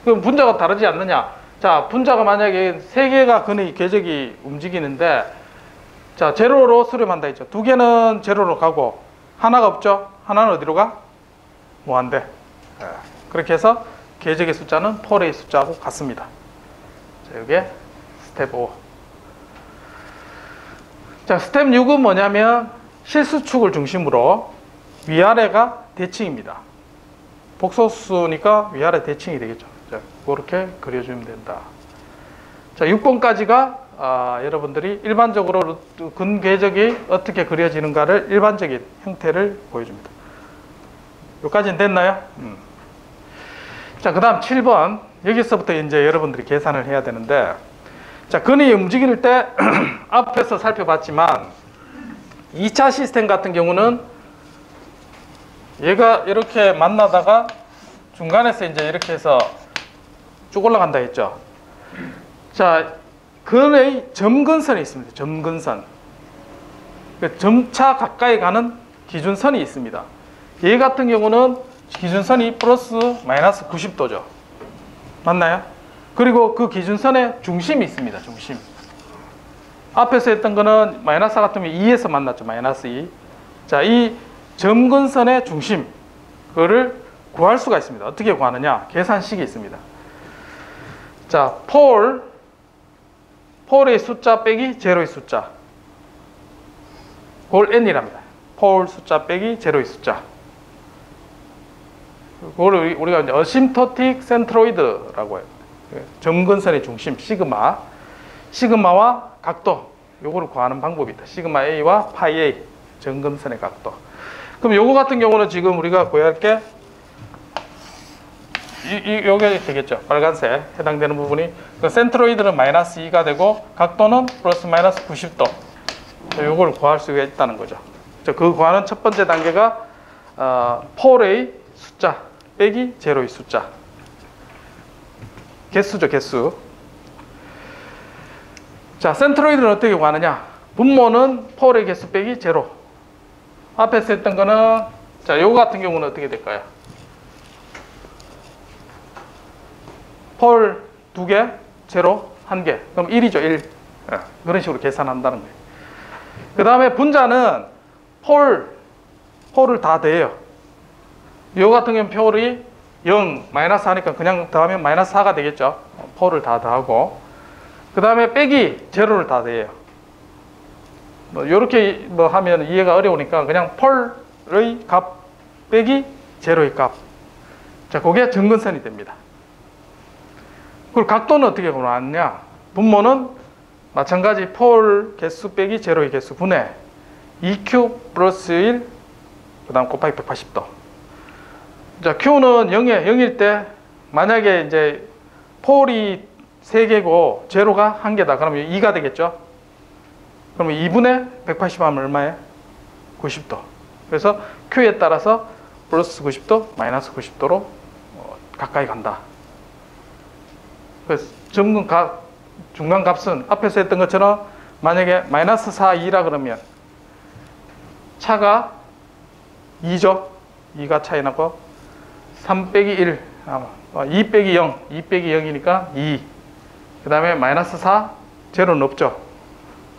그럼 분자가 다르지 않느냐? 자, 분자가 만약에 3개가 근의 궤적이 움직이는데, 자, 제로로 수렴한다 했죠. 2개는 제로로 가고 하나가 없죠. 하나는 어디로 가? 무한대. 그렇게 해서 궤적의 숫자는 폴의 숫자하고 같습니다. 자, 이게 스텝 5. 자, 스텝 6은 뭐냐면 실수축을 중심으로 위아래가 대칭입니다. 복소수니까 위아래 대칭이 되겠죠. 자, 그렇게 그려주면 된다. 자, 6번까지가 여러분들이 일반적으로 근궤적이 어떻게 그려지는가를 일반적인 형태를 보여줍니다. 여기까지는 됐나요? 자, 그 다음 7번. 여기서부터 이제 여러분들이 계산을 해야 되는데, 자, 근이 움직일 때 앞에서 살펴봤지만 2차 시스템 같은 경우는 얘가 이렇게 만나다가 중간에서 이제 이렇게 해서 쭉 올라간다 했죠. 자, 근의 점근선이 있습니다. 점근선. 점차 가까이 가는 기준선이 있습니다. 얘 같은 경우는 기준선이 플러스 마이너스 90도죠. 맞나요? 그리고 그 기준선에 중심이 있습니다. 중심. 앞에서 했던 거는 마이너스 같으면 2에서 만났죠. 마이너스 2. 자, 이 점근선의 중심, 그거를 구할 수가 있습니다. 어떻게 구하느냐? 계산식이 있습니다. 자, 폴의 숫자 빼기 제로의 숫자. 그걸 n이랍니다. 폴 숫자 빼기 제로의 숫자. 그걸 우리가 이제 어심토틱 센트로이드라고 해요. 점근선의 중심, 시그마와 각도, 요거를 구하는 방법이다. 시그마 A와 파이 A, 점근선의 각도. 그럼 요거 같은 경우는 지금 우리가 구해야 할 게 요게 되겠죠. 빨간색 해당되는 부분이. 그 센트로이드는 마이너스 2가 되고 각도는 플러스 마이너스 90도. 요걸 구할 수가 있다는 거죠. 자, 그 구하는 첫 번째 단계가 폴의 숫자 빼기 제로의 숫자. 개수죠, 개수. 자, 센트로이드는 어떻게 구하느냐? 분모는 폴의 개수 빼기 제로. 앞에서 했던 거는, 자, 요거 같은 경우는 어떻게 될까요? 폴 2개, 제로 1개. 그럼 1이죠, 1. 그런 식으로 계산한다는 거예요. 그 다음에 분자는 폴을 다 더해요. 요 같은 경우는 폴이 0, 마이너스 하니까 그냥 더하면 마이너스 4가 되겠죠. 폴을 다 더하고. 그 다음에 빼기 제로를 다 더해요. 뭐 요렇게 뭐 하면 이해가 어려우니까 그냥 폴의 값 빼기 제로의 값. 자, 그게 점근선이 됩니다. 그리고 각도는 어떻게 구하느냐? 분모는 마찬가지 폴 개수 빼기 제로의 개수 분의 2q 플러스 1, 그 다음 곱하기 180도. 자, q는 0일 때 만약에 이제 폴이 3개고 제로가 1개다. 그러면 2가 되겠죠? 그러면 2분의 180 하면 얼마예요? 90도. 그래서 q에 따라서 플러스 90도, 마이너스 90도로 가까이 간다. 그래서 중간 값은 앞에서 했던 것처럼 만약에 마이너스 4, 2라 그러면 차가 2죠. 2가 차이 나고 3 빼기 1, 2 빼기 0, 2 빼기 0이니까 2. 그 다음에 마이너스 4, 제로는 없죠.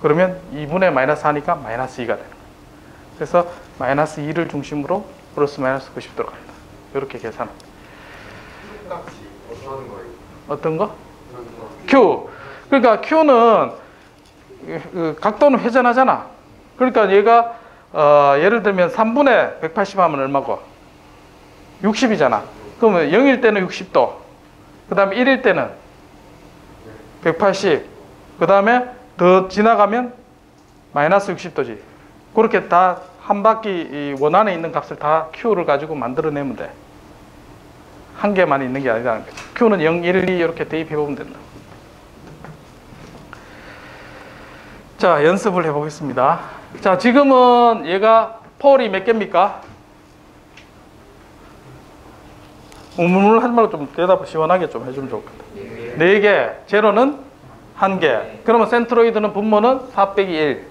그러면 2분의 마이너스 4니까 마이너스 2가 되는 거예요. 그래서 마이너스 2를 중심으로 플러스 마이너스 90도로 갑니다. 이렇게 계산합니다. 값이 어떤 거예요? 어떤 거? Q. 그러니까 Q는 각도는 회전하잖아. 그러니까 얘가 예를 들면 3분의 180 하면 얼마고? 60이잖아. 그러면 0일 때는 60도. 그 다음에 1일 때는 180. 그 다음에 더 지나가면 마이너스 60도지. 그렇게 다 한 바퀴 원안에 있는 값을 다 Q를 가지고 만들어내면 돼. 한 개만 있는 게 아니라는 거죠. Q는 0, 1, 2 이렇게 대입해 보면 된다. 자, 연습을 해보겠습니다. 자, 지금은 얘가 폴이 몇 개입니까? 우물물 하지 말고 좀 대답을 시원하게 좀 해주면 좋겠다. 4개, 제로는 1개. 그러면 센트로이드는 분모는 4 빼기 1.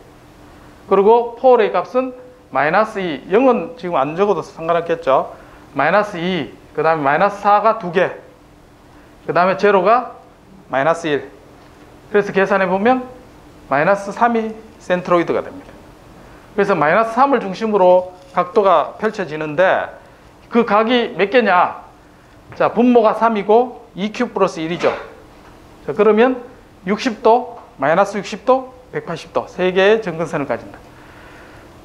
그리고 폴의 값은 마이너스 2. 0은 지금 안 적어도 상관없겠죠. 마이너스 2. 그 다음에 마이너스 4가 2개. 그 다음에 제로가 마이너스 1. 그래서 계산해 보면 마이너스 3이 센트로이드가 됩니다. 그래서 마이너스 3을 중심으로 각도가 펼쳐지는데 그 각이 몇 개냐? 자, 분모가 3이고 2q 플러스 1이죠. 자, 그러면 60도, 마이너스 60도, 180도 3개의 점근선을 가진다.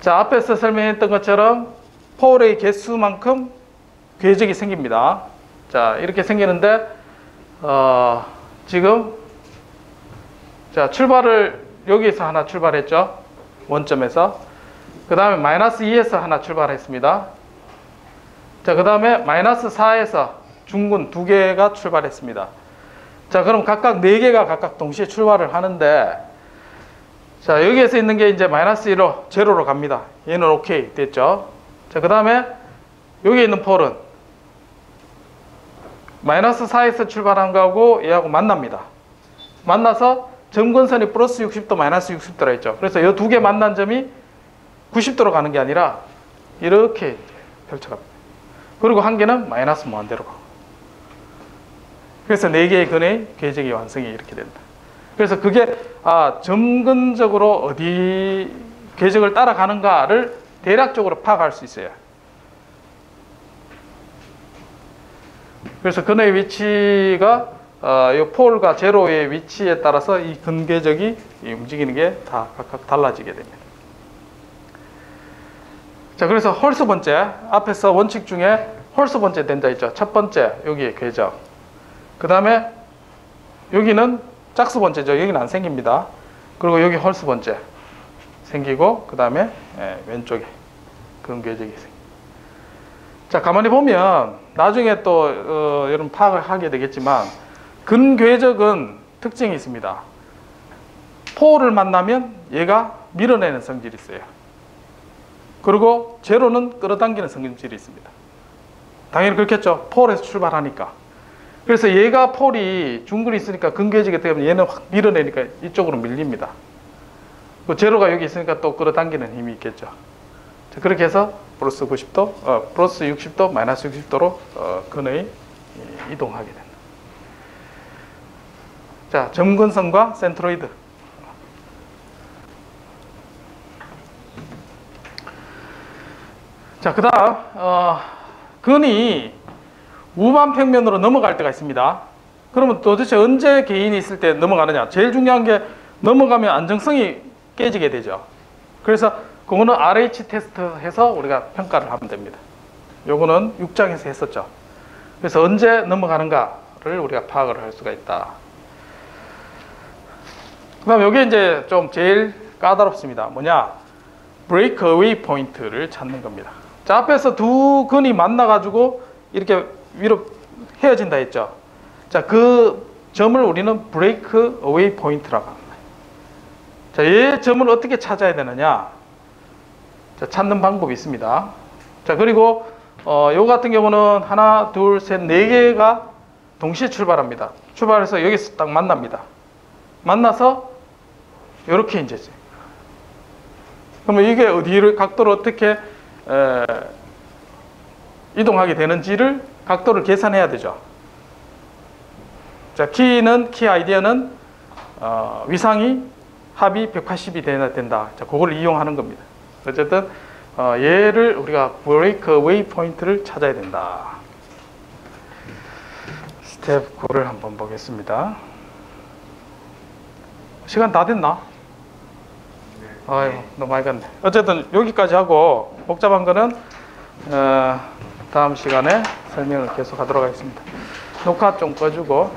자, 앞에서 설명했던 것처럼 폴의 개수만큼 궤적이 생깁니다. 자, 이렇게 생기는데 지금 자, 출발을 여기에서 하나 출발했죠. 원점에서. 그 다음에 마이너스 2에서 하나 출발했습니다. 자, 그 다음에 마이너스 4에서 중근 2개가 출발했습니다. 자, 그럼 각각 4개가 각각 동시에 출발을 하는데, 자, 여기에서 있는 게 이제 마이너스 1로 제로로 갑니다. 얘는 오케이 됐죠. 자, 그 다음에 여기 있는 폴은 마이너스 4에서 출발한 거하고 얘하고 만납니다. 만나서 점근선이 플러스 60도, 마이너스 60도라 했죠. 그래서 이 2개 만난 점이 90도로 가는 게 아니라 이렇게 펼쳐갑니다. 그리고 한 개는 마이너스 무한대로 가고. 그래서 4개의 근의 궤적의 완성이 이렇게 된다. 그래서 그게 점근적으로 어디 궤적을 따라가는가를 대략적으로 파악할 수 있어요. 그래서 근의 위치가 이 폴과 제로의 위치에 따라서 이 근궤적이 움직이는 게 다 각각 달라지게 됩니다. 자, 그래서 홀수 번째, 앞에서 원칙 중에 홀수 번째 된다 있죠. 첫 번째 여기에 궤적. 그 다음에 여기는 짝수 번째죠. 여기는 안 생깁니다. 그리고 여기 홀수 번째 생기고, 그 다음에 왼쪽에 근궤적이 생깁니다. 자, 가만히 보면 나중에 또 여러분 파악을 하게 되겠지만 근궤적은 특징이 있습니다. 폴을 만나면 얘가 밀어내는 성질이 있어요. 그리고 제로는 끌어당기는 성질이 있습니다. 당연히 그렇겠죠. 폴에서 출발하니까. 그래서 얘가 폴이 중근이 있으니까 근개지기 때문에 얘는 확 밀어내니까 이쪽으로 밀립니다. 그 제로가 여기 있으니까 또 끌어당기는 힘이 있겠죠. 자, 그렇게 해서 플러스 90도, 플러스 60도, 마이너스 60도로 근의 이동하게 된다. 자, 점근선과 센트로이드. 자, 그 다음 근이 우반 평면으로 넘어갈 때가 있습니다. 그러면 도대체 언제 개인이 있을 때 넘어가느냐? 제일 중요한 게 넘어가면 안정성이 깨지게 되죠. 그래서 그거는 RH 테스트 해서 우리가 평가를 하면 됩니다. 요거는 6장에서 했었죠. 그래서 언제 넘어가는가를 우리가 파악을 할 수가 있다. 그 다음 여기 이제 좀 제일 까다롭습니다. 뭐냐? 브레이크 어웨이 포인트를 찾는 겁니다. 자, 앞에서 두 근이 만나가지고 이렇게 위로 헤어진다 했죠. 자, 그 점을 우리는 브레이크 어웨이 포인트라고 합니다. 자, 이 점을 어떻게 찾아야 되느냐? 자, 찾는 방법이 있습니다. 자, 그리고 요 같은 경우는 하나, 둘, 셋, 네 개가 동시에 출발합니다. 출발해서 여기서 딱 만납니다. 만나서 이렇게 이제 그러면 이게 어디를 각도를 어떻게 이동하게 되는지를 각도를 계산해야 되죠. 자, 키 아이디어는 위상이 합이 180이 돼야 된다. 자, 그걸 이용하는 겁니다. 어쨌든 얘를 우리가 브레이크 어웨이 포인트를 찾아야 된다. 스텝 9를 한번 보겠습니다. 시간 다 됐나? 아유, 너무 많이 갔네. 어쨌든 여기까지 하고 복잡한 거는 다음 시간에 설명을 계속 하도록 하겠습니다. 녹화 좀 꺼주고